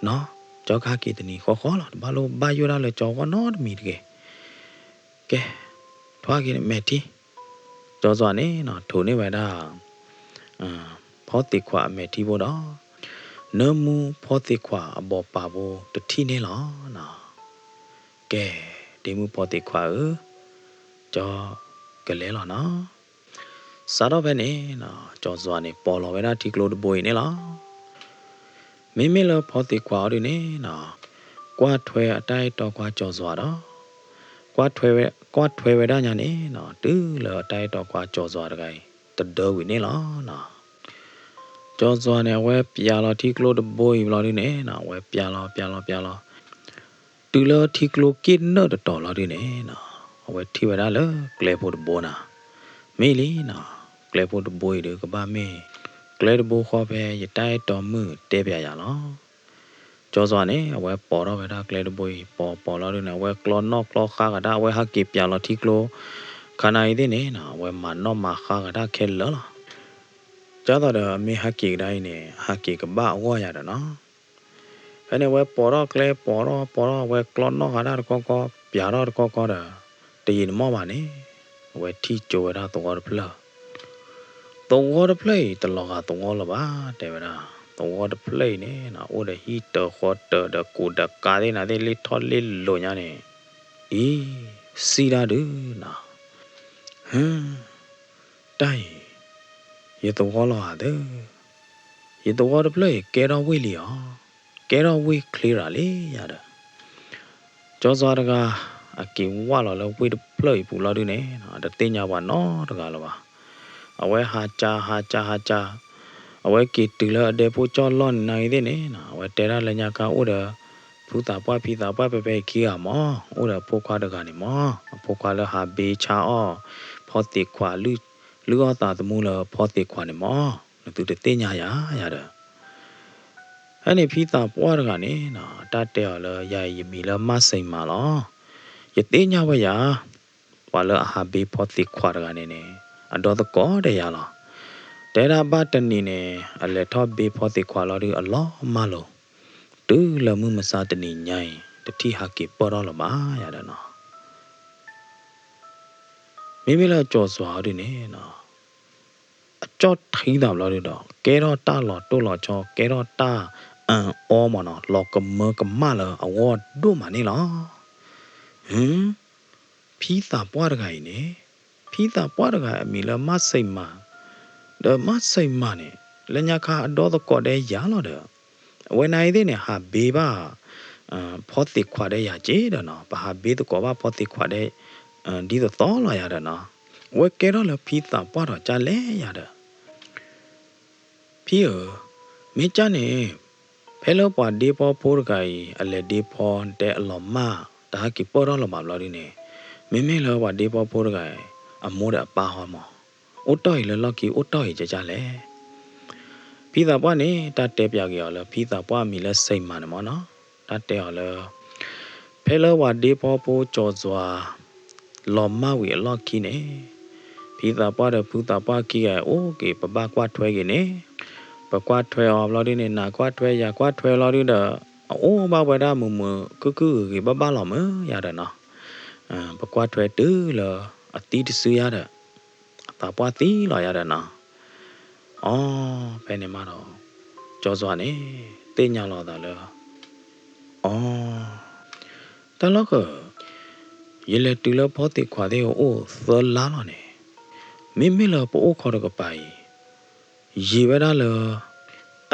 နော်ကြောက်ကကေတနီခေါ်လားဘာလို့ဘာယူရလဲကြောကနော်မီတကဲကဲထွားကေမဲတီကြောစွာနေနော်ထိုနေဝဲတာဖောတိခွာမဲတီဘောတော့နမူဖောတိခွာအဘောပါဘောတတိနေလောနော်ကဲဒီမူဖောတိခွာကြောကလဲလောနော်စားတော့ပဲနေနော်ကြောစွာနေပေါ်လောပဲတာဒီကလိုတပွေနေလားမိမိလောဖောတိခွာရနေနော်ကွာထွဲအတိုက်တော့ကွာကြောစွာတော့ကွာထွဲဝဲတာညာနေနော်တူလောအတိုက်တော့ကွာကြောစွာတကိုင်တတော်ဝီနေလားနော်ကြောစွာနေဝဲပြာလောဒီကလိုတပွေဘလောနေနော်ဝဲပြာလောတူလောဒီကလိုကိနော်တော်လောနေနော်ဝဲထိဝဲတာလောကလေဖို့တဘောနာမေလီနော်ကလေဖို့တပွေတကဘာမေကလေတဘောခေါ်ပဲရတိုက်တော်မှုတဲပြရလောကြောစွာနေအဝဲပေါ်တော့ပဲဒါကလေတပွေပေါ်လောနေဝဲကလောနော့ကလောခါကဒါဝဲဟာကေပြလောဒီကလိုခဏရည်နေနော်ဝဲမနော့မခါကဒါခဲလောကျတော့အမေဟာကေတိုင်းနေဟာကေကဘာဝရတာနော်အဲ့နေဝဲပေါ်တော့ကလေပေါ်တော့ဝဲကလောနော့ဟာဒါကောပြာတော့ကောတာတည်ရင်မောပါနေဝဲထီကြိုရတာတော့ဖလားတော့ဖလေတလောကတော့လပါတဲ့ဗလားတော့ဖလေနေနော်အိုတဲ့ဟီတဟောတဒကိုဒကာတဲ့နာတဲ့လီထော်လီလိုညာနေစီလာဒူနော်တိုင်ရတော့လာတဲ့ရတော့ဖလေကဲတော့ဝေးလျောကဲတော့ဝေးခလီရာလေရတာကြောစွာတကအကင်ဝါလောဝေးဖလေပူလာဒူနေနော်တတင်ညာပါနော်တကလာပါအဝဲဟာချာအဝဲကီတူလာတဲ့ပိုချောလွန်နိုင်တဲ့နေနော်အဝဲတဲရလညာကဥဒဖူတာပွားဖီတာပွားပဲခီရမောဥဒပိုခွားတကနေမောပိုခွာလဟာဘေချာအောဖောတိခွာလူအတာသမူလဖောတိခွာနေမောသူတတင်ညာရတဲ့အဲ့နေဖီတာပွားတကနေနော်တတ်တယ်လရယမီလမဆိုင်မာလောယတင်ညာဝရဝါလဟာဘေဖောတိခွာတကနေနေအတော်ကောတဲ့ရလားတဲရာဘတ်တနီနေအလက်ထော့ဘေဖောတိခွာလာဒီအလောမလောတူလမှုမစားတနီညိုင်တတိဟာကေပေါ်တော့လပါရတဲ့နော်မိမိလာကြော်စွာဒီနေနော်အကြော့ထိန်းတာလို့တော့ကဲတော့တာလောတိုးလောချောကဲတော့တာအောမနော်လောကမကမလာအဝတ်ဒုမနေလားဖီးတာပွားတကိုင်နေဖီးတာပွားတကအမီလာမစိတ်မာဒမစိတ်မာနေလညာခါအတော်ကောတဲ့ရလောတဲ့ဝယ်နိုင်တဲ့နေဟာဘေးပါဖောတိခွာတဲ့ရကြေးတယ်နော်ဘာဘေးတကောပါဖောတိခွာတဲ့ဒီတော့လာရတယ်နော်ဝဲကဲတော့လဖီးတာပွားတော့ကြလဲရတယ်ဖီးမင်းချနေဖဲလောပွားဒီပေါ်ဖိုးကိုင်အလက်ဒီဖော်တဲ့အလောမဒါကီပေါ်တော့လမလာဒီနေမင်းလောပွားဒီပေါ်ဖိုးကိုင်အမိုးတဲ့အပါဟောမောအိုတိုင်လလကီအိုတိုင်ကြလဲဖီးတာပွားနေတတ်တဲ့ပြကြရလဖီးတာပွားမီလဲစိတ်မှန်တယ်မောနော်တတ်တဲ့ရလဖဲလောပွားဒီပေါ်ဖိုးကြော်စွာလောမဝီအလော့ကီနေဖီးတာပွားတဲ့ဖူတာပွားကီရဲ့အိုကေပပကွာထွဲကီနေပကွာထွဲအောင်လော်ဒီနေနာကွာထွဲရကွာထွဲလော်ဒီတော့အိုးဘာဝဒမမကူကေဘဘလောမရတယ်နော်ပကွာထွဲတူလအတီတဆူရတဲ့တာပွားတီလာရတဲ့နော်ဘယ်နေမှာတော့ကြောစွာနေတင်ညာလာတာလေတလောကရေလေတူလဖောတိခွာတဲ့အိုးသလာလာနေမိလပိုးခေါ်တော့ကပိုင်ရေဝဲတာလ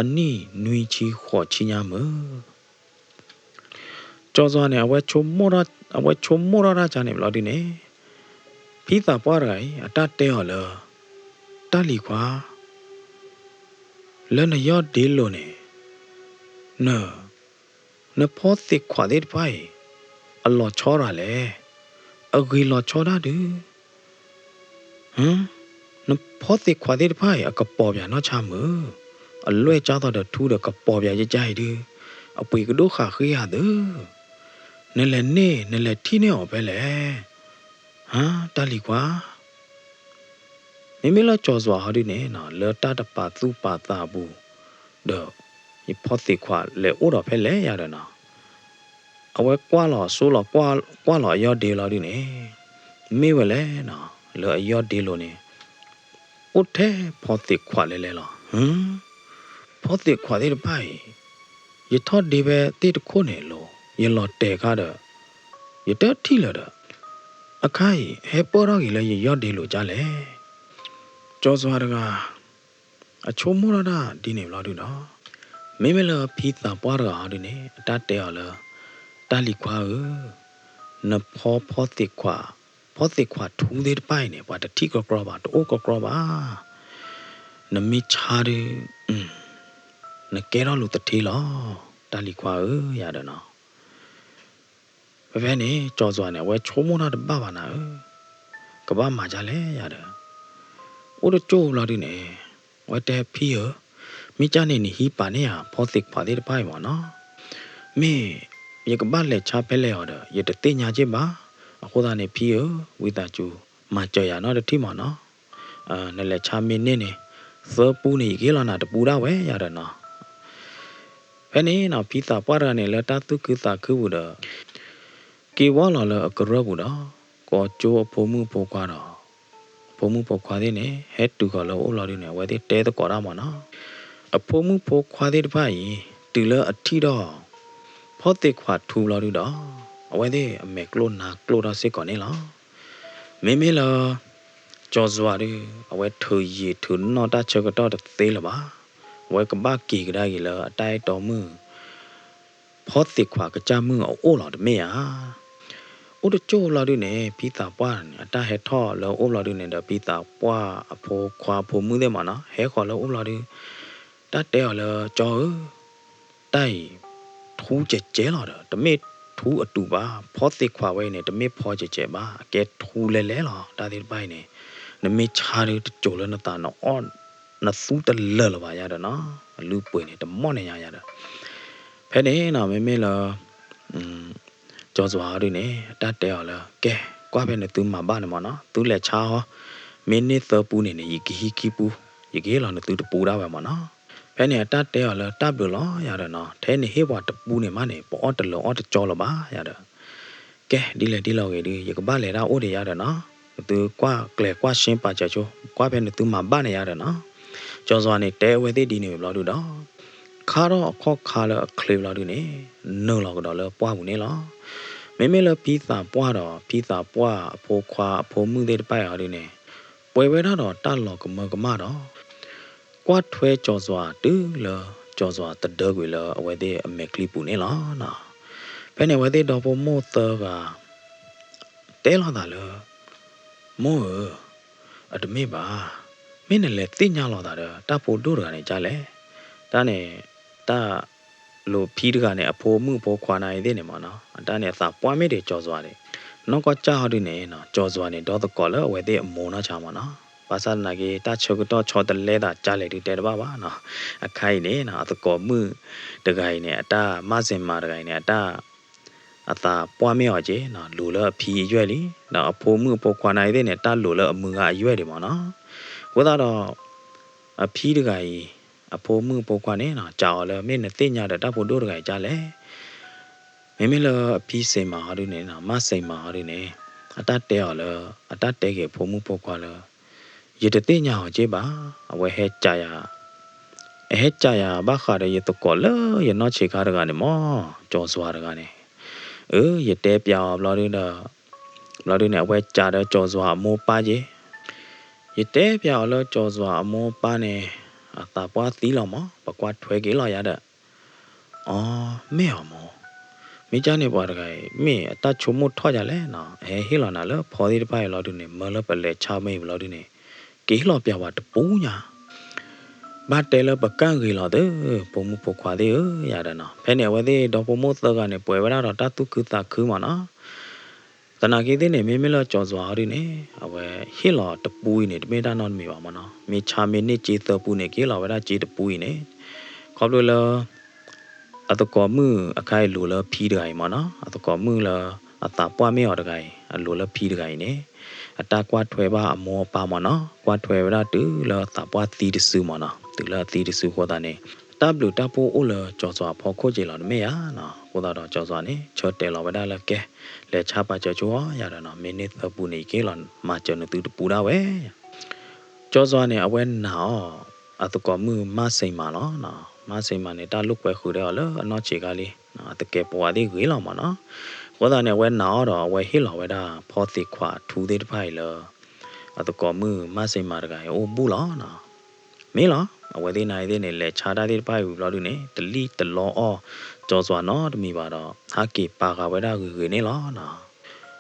အနိနွေချီခေါ်ချညာမကြောစွာနေအဝဲချုံမောရချာနေဘလို့ဒီနေဖီးတာပွားရိုင်အတတဲဟောလတလီခွာလဲနရော့ဒီလိုနေနော် ne po ti kwa de pai a lo cho ra le a gi lo cho da du ne po ti kwa de pai a ka po bya no cha mu a lwe cha da de thu de ka po bya ye jai du a pui ka do kha khi ya du ne le thi ne o pe le ta li kwaမိလောကြောစွာဟာဒီနေနော်လောတတပါသူပါတာဘူးတော့ဒီဖောတိခွာလေအိုတော့ဖဲလဲရတယ်နော်အဝဲကွာလောဆိုးလောကွာလောရော့ဒီလောဒီနေမိဝလဲနော်လောရော့ဒီလောနေဥထဲဖောတိခွာလဲလောဖောတိခွာတဲ့ပိုင်ရထော့ဒီပဲတိတခုနေလို့ရလောတဲကားတော့ရတက်ထီလာတော့အခိုင်ဟဲပေါ်တော့ကြီးလဲရော့ဒီလို့ကြားလဲကြောစွာတကအချိုးမိုးရတာဒီနေလားတူနော်မိမလဖီးတာပွားရအောင်ဒီနေအတတ်တဲရလားတာလီခွာနဖောတိခွာထူးသေးပိုင်နေဘာတတိကကရပါတိုးကကရပါနမိချာရီနကဲရလို့တတိလားတာလီခွာရတယ်နော်ဘယ်နဲ့ကြောစွာနေဝဲချိုးမိုးတာတပါပါနာကဘာမှာကြလဲရတယ်โอ้โจလာဒီနေဝတ်တဲ့ဖီးမိချနေနေဟီပါနေရဖောတိခွာသေးတဲ့ပိုင်ပါနော်မေရကဘာလက်ချပဲလဲရတော့ရတဲ့တင်ညာချင်းပါအခုသားနေဖီးဝိတာကျူမကြော်ရနော်တတိမနော်နဲ့လက်ချမင်းနေစေပူနေကေလာနာတပူတာဝဲရတယ်နော်ဘယ်နေနော်ဖီးတာပွားရနေလက်တတုကတာခုဘူးတော့ကေဝလာလအကရဘူးတော့ကောကျိုးဖို့မှုဖို့ကွာတော့ဖို့မှုဖို့ခွာသေးနေဟဲတူကလောအိုလာဒီနေဝဲတဲ့တဲတကောရမနော်အဖို့မှုဖို့ခွာသေးတပိုင်တူလအထီတော့ဖောတိခွာထူလာတော့အဝဲတဲ့အမေကလိုနာကလိုတာစစ်ကောနေလားမေလာကြောစွာဒီအဝဲထူရီထူနော်တာချက်ကတော့သေးလပါဝဲကဘာကီကဒါကြီးလာအတိုက်တော်မှုဖောတိခွာကကြမှုအိုလာတမေယာโอ้โจလာဒီနေပီတာပွားအတဟဲထောလောအိုလာဒီနေတော့ပီတာပွားအဖိုးခွာဖို့မှုတဲ့မနော်ဟဲခေါ်လောအိုလာဒီတတ်တဲလောကြောတိုက်ထူးကျဲလာတော့တမေထူးအတူပါဖောတိခွာဝဲနေတမေဖောကျဲပါအကဲထူးလဲလားဒါဒီပိုင်နေနမေချာရီကြိုလနတာနော်အော်နဖူးတလဲလပါရတော့နော်လူပွေနေတမော့နေရတော့ဖဲနေနော်မေလာကြောစွာရင်းနေတတ်တယ်လားကဲကွာပဲနဲ့သူမှာပါနေမနော်သူလက်ချာဟောမင်းနေသပူနေနေယီကီပူယီကေလာနဲ့သူတပူတာပဲမနော်ဘယ်နေတတ်တယ်လားတပ်လို့လားရတယ်နော်ထဲနေဟေးဘွားတပူနေမနေပေါ်တလုံးအော်တကြောလပါရတယ်ကဲဒီလောက်ရည်ဒီယကပါလေတာအိုးတယ်ရတယ်နော်သူကွာကလေကွာရှင်းပါချချိုကွာပဲနဲ့သူမှာပါနေရတယ်နော်ကြောစွာနေတဲဝဲသေးဒီနေဘလို့တို့တော့ခါတော့ခောက်ခါလကလေဘလို့ဒီနေနိုးလောက်တော့လဲပွားဘူးနေလားမေလပီတာပွားတော့ပီတာပွားအဖိုးခွာအဖိုးမှုတဲ့ပိုက်ဟာဒီနေပွဲဝဲတော့တလောကမတော့ကွာထွဲကြောစွာတူလောကြောစွာတဒကွေလောအဝဲတဲ့အမေကလီပူနေလားနော်ဘယ်နဲ့ဝဲတဲ့တော့ဘမို့တော့ကတဲလာတာလောမို့အတမေပါမင်းနဲ့လေသိညာလာတာတဖို့တို့ကနေကြလဲဒါနဲ့တလိုဖီးတကနေအဖိုးမှုဖို့ခွာနိုင်သေးနေမနော်အတန်းနဲ့စာပွားမိတယ်ကြော်စွာတယ်နောက်ကကြောက်ရနေနော်ကြော်စွာနေတော့ကောလဝဲတဲ့အမောနာချာမနော်ဘာသာနာကေတချုကတော့ချောတလဲတာကြားလိုက်တဲ့တပါပါနော်အခိုင်နေနော်အတကောမှုတကိုင်နဲ့အတာမစင်မာတကိုင်နဲ့အတာအတာပွားမြော်ကြီးနော်လူလဖီရွက်လीနော်အဖိုးမှုဖို့ခွာနိုင်တဲ့နဲ့တလူလအမှုကအရွက်တယ်မနော်ဝဲတော့အဖီးတကိုင်အဖိုးမှုပုတ်ခွာနေနော်ကြောက်လဲမင်းနဲ့သိညာတဲ့တဖို့တို့တကကြလဲမင်းလအဖီးစိန်မာဟာဒီနေနော်မစိန်မာဟာဒီနေအတတ်တဲရလဲအတတ်တဲကေဖိုးမှုပုတ်ခွာလဲရတဲ့သိညာအောင်ကြည့်ပါအဝဲဟဲကြရဘာခါရရတကောလဲရနော်ချေခါရကနေမောကြောစွာရကနေရတဲပြောင်းဘလော်ဒီနေအဝဲကြတဲ့ကြောစွာအမောပါကြီးရတဲပြောင်းလဲကြောစွာအမောပါနေအတာပွားသီးလောင်မပကွာထွဲကေလောရတဲ့မဲအောင်မမိကြနေပွားတကယ်မင်းအတချုံမထော့ကြလဲနော်ဟေးလောနာလဲဖော်သေးတပိုင်လောဒီနေမလပလဲချမေးဘလောဒီနေကေလောပြပါတပူးညာ bắt tay là bậc cang ghi lọ thế bố mu bố khóa thế ya đó nó phải nè vậy thế đó bố mu tơ cái này bồi vào đó ta tu cứ ta cứ mà nó ta nào cái thế này mình là cho gió đi nè à vậy hi lọ tập bùi này mình đã non mì vào mà nó mình cha mình này chỉ tập bùi này cái lọ vậy đó chỉ tập bùi này có đôi là à tụi có mưa à cái lúa là phi được cái mà nó à tụi có mưa là à ta qua mấy ở được cái à lúa là phi được cái nè à ta qua thuê ba à mua ba mà nó qua thuê ra từ là ta qua tì được sư mà nó từ là tì được sư của ta nè ta bự ta po ô là cho gió phò khô chỉ là mấy á nó của ta đó cho gió nè cho tè là vậy đó là cái để cha ba cho chúa ya đó nó mình nên tập bù này cái là mà cho nó từ bù đâu ấy cho gió nè ở bên nào à tụi có mưa mà xây mà nó mà xây mà này ta lúc quay khử đó là nó chỉ cái đi nó tự kẹp qua đi gửi lòng mà nó có ta này quen nó đó quay hết lòng vậy đó phò tiệt khóa thu thế phải là à tụi có mưa mà xây mà cái ô bù nó mấy nó ở quay thế này là cha đã thế phải rồi được nè tự li tự lo cho gió nó thì mình bảo đó há kịp ba cái vậy đó gửi này nó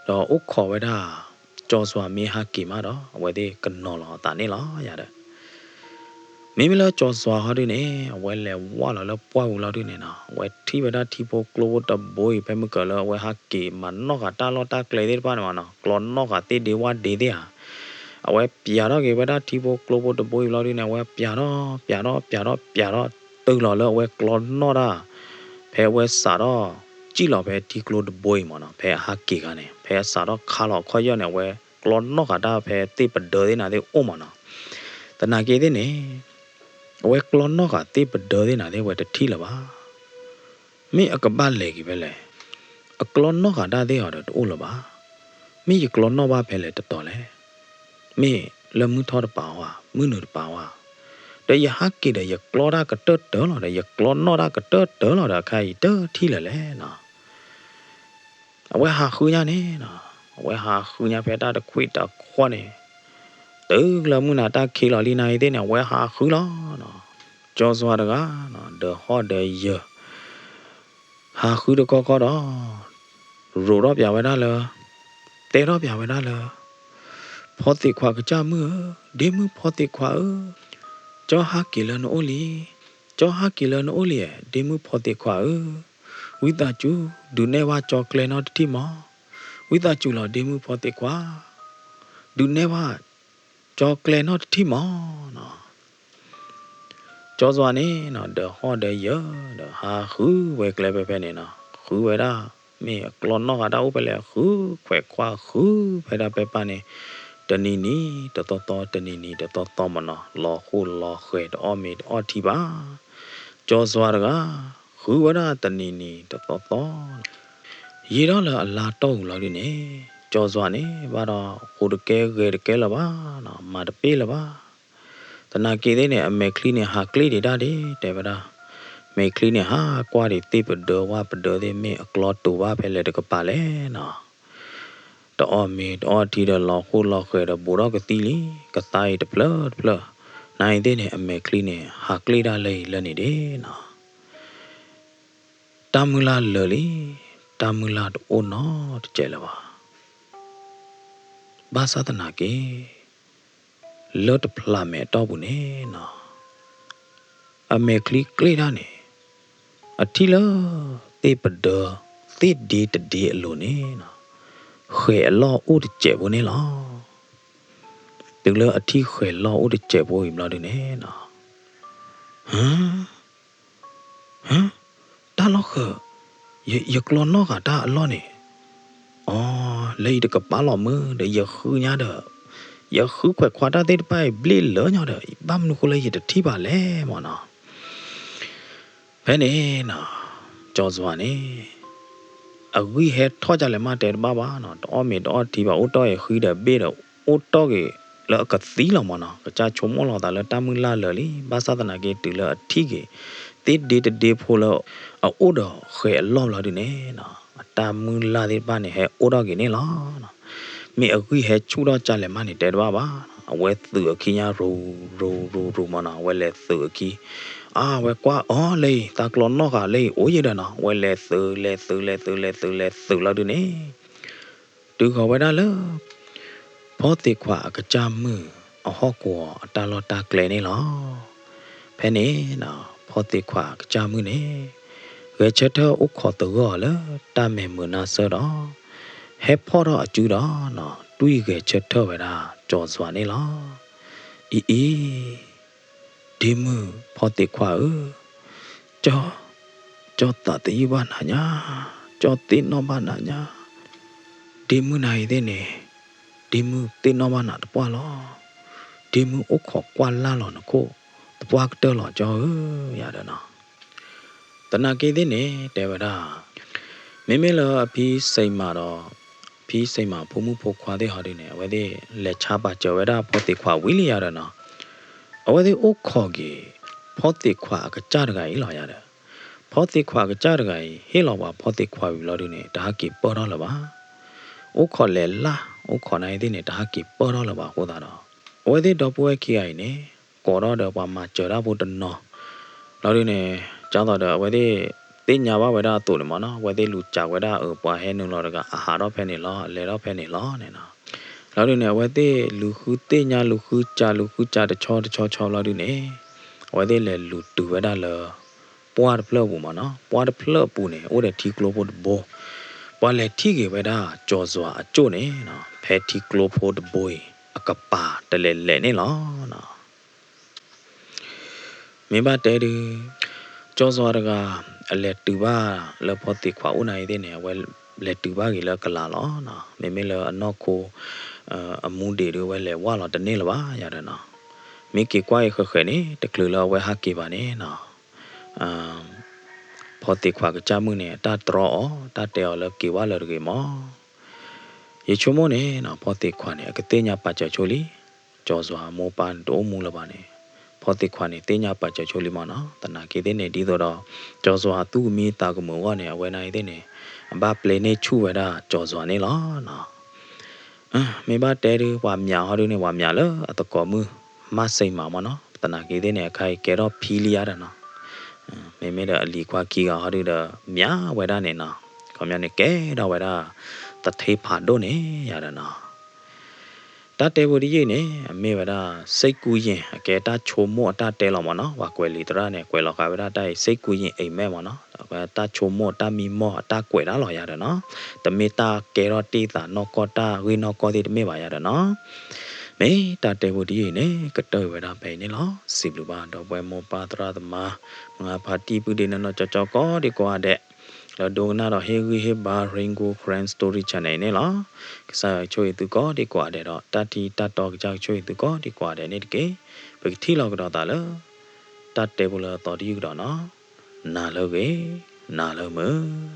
đó úc khó vậy đó cho gió mi há kịp mà đó quay thế cần nó là ta này nó vậy đó mình là cho gió họ đi nè, vậy là quá là bao lâu đi nè nào, vậy thì bây giờ thì bộ glow tập bôi phải mới cỡ là vậy hắc kỳ mà nó cả ta lo ta lấy đi bao nhiêu nào, còn nó cả tê đi qua đi đi à, vậy bây giờ cái bây giờ thì bộ glow tập bôi lâu đi nè, vậy bây giờ từ lâu là vậy còn nó ra, phải vậy sao đó, chỉ là phải thì glow tập bôi mà nó, phải hắc kỳ cái này, phải sao đó khá là khó cho nè vậy, còn nó cả ta phải tê bật đời đi nè, tê ôm mà nó, tại nào cái thế này vậy con nó cả tiếp bật đời thế nào thế vậy thì là ba mi ở cái ba lệ cái về lệ ở con nó cả đa thế ở đó ô là ba mi cái con nó ba về lệ tất tỏ lệ mi là muốn thọ được bảo à muốn nửa được bảo à để giờ hát kia để giờ con ra cái tớt tớ là để giờ con nó ra cái tớt tớ là để cái tớ thì là lệ nọ vậy hà khư nha nè nọ vậy hà khư nha phải ta được quy ta khoa nè từ là muốn là ta khi là đi này thế nào vậy hà khư đó nọ cho xóa được á nó được họ để giờ hà khứ được có đó rồi đó vào đó là té đó vào đó là phó tịch khóa cái cha mưa đêm mưa phó tịch khóa cho hát kỳ là nó ô lì đêm mưa phó tịch khóa quý ta chú đừng nghe qua cho kle nó thì mà quý ta chú là đêm mưa phó tịch khóa đừng nghe qua cho kle nó thì mà nó cho gió này nó đỡ họ đỡ giờ đỡ hà khứ về cái về này nó khứ về đó mẹ con nó ở đâu phải là khứ khỏe qua khứ phải là về này tận ní tận to mà nó lo khô lo khỏe đó mẹ đó thì ba cho gió đó khứ về đó tận ní tận to gì đó là to là đi nè cho gió này ba đó khô được cái là ba nó mà được là ba ta nào kia thế này mẹ clean này hà clean để ra đi để vào đó mẹ clean này ha qua để tiếp bật đỡ thì mẹ clot tụ va phải lấy được cái bà lẽ nọ đó mẹ đó thì là lo khơi đó bố đó cái tí lý cái tay đập lơ này thế này mẹ clean này hà clean ra lấy lên này đấy nọ tamula lơ lý tamula ôn nó chạy là ba sa ta nào kia lỡ tập làm mẹ to bún nè nọ mẹ clean ra nè thì là tê bật đờ tê đi luôn nè nọ khỏe lo u được chạy bún nè lo đừng lỡ thì khỏe lo u được chạy bún im lo được nè nọ hả ta lo khờ giờ lo nó cả ta lo nè lấy được cái bá lò mơ để giờ khư nhá đờ giờ khứ quẹt khoa ra tết bay bli lỡ nhau đợi băm nó có lấy gì được thi bà lẽ mà nó thế này nó cho giỏi này ở ghi hết thôi cho lại mà để ba nó đó mẹ đó thì bảo ô tô khi để bê đâu ô tô cái lỡ cái tí là mà nó cái cha chống nó ta lỡ ta mưng la lỡ đi ba sao ta nói cái từ lỡ thi cái tết đi phô lỡ ở ô đó khỏe lo lỡ đi nè nó ta mưng la đi ba này hết ô đó cái này lo mẹ ở ghi hết chú đó cha lại mà này để ba vậy từ khi nhà ru mà nó vậy là từ khi vậy qua lấy ta còn nó cả lấy ủa gì đó nó vậy là từ là được nè từ họ vậy đó lỡ phó tịch khóa cái cha mưa họ của ta lo ta kể này nó penny now, potty quack, jamune. Vegetal o cotogola, dame muna soda. He porter a juda, no, do you get chetovera, George Vanilla? Dimu, potty qua, cho tati bananya, cho tin no bananya. Dimu nai dene, dimu tin no banat palo. Dimu o cock quan la on a co, the black dollar jaw, yadana. The naki dene, devada. Mimila a piece say maro, piece say ma pumu po qua de hardine, where they let chapa joveda potty qua willy yadana. Or the o coggy, potty quack a jarga ilayada. Potty quack a jarga, hilawa potty qua lodine, the haki porolava. O colella, o conaidine, the haki porolava, hodara. Or the double kiaine, corada wa machera would no. Lodine, Jada, where they Tinyawa weda Tulimana, where they lucha weda upwa henu loraga, a hard of penny law, let up penny law, nena. Lodine, where they luhutinya luhucha, the church, lodine, where they let lutu weda la. Poor plug woman, poor plug pune, or the tea global bow. While a tiggy weda, Josua, a jone, petty global boy, a capa, the lene law. Maybe daddy Josua a let to ba, la potty qua una then, well, let to bag la calala, Memela a noko a moody, well, a wall at the nilva, yadana. Make it quiet her henny, the clula were hacky banana. Potty quack jamune, that draw, that they are lucky waller game. Yechomone, na potty quane, a catena pachacholi, Josua mopan do mulabane. Potty quane, tena pachacholimana, the naki dene didora, Josua tu me tagumoane, when I dene, a baplane chueda, Josua nela. Maybe daddy wamya, horine wamyala, at the comu, massay mamma, the naki dene a kai get up piliarana. Made a liqua kiga harida mia wedanena. Communique da weda the tape hadone yadana. That day would ye, a mevada, sequin, a geta chomo ta telomana, waquelitrane, quelocavada, sequin a memona, that chomo tami mo, ta queda loyadana, the meta kerotita, no cota, we no codit meva yadana. May that they would ye, cut over a penny law, Sibluba, the Wemo Patra, the Ma, Party Pudin and Choco, the Quade, the Dona, the Heavy Bar, Ringo, Friend Story Chanela, Sa Choi to God, the Quade, Tati, Tatok, Jack Choi to God, the Quade, and it gay, but Tilog Dotala, that table thought you don't know, Naloge, Nalomo.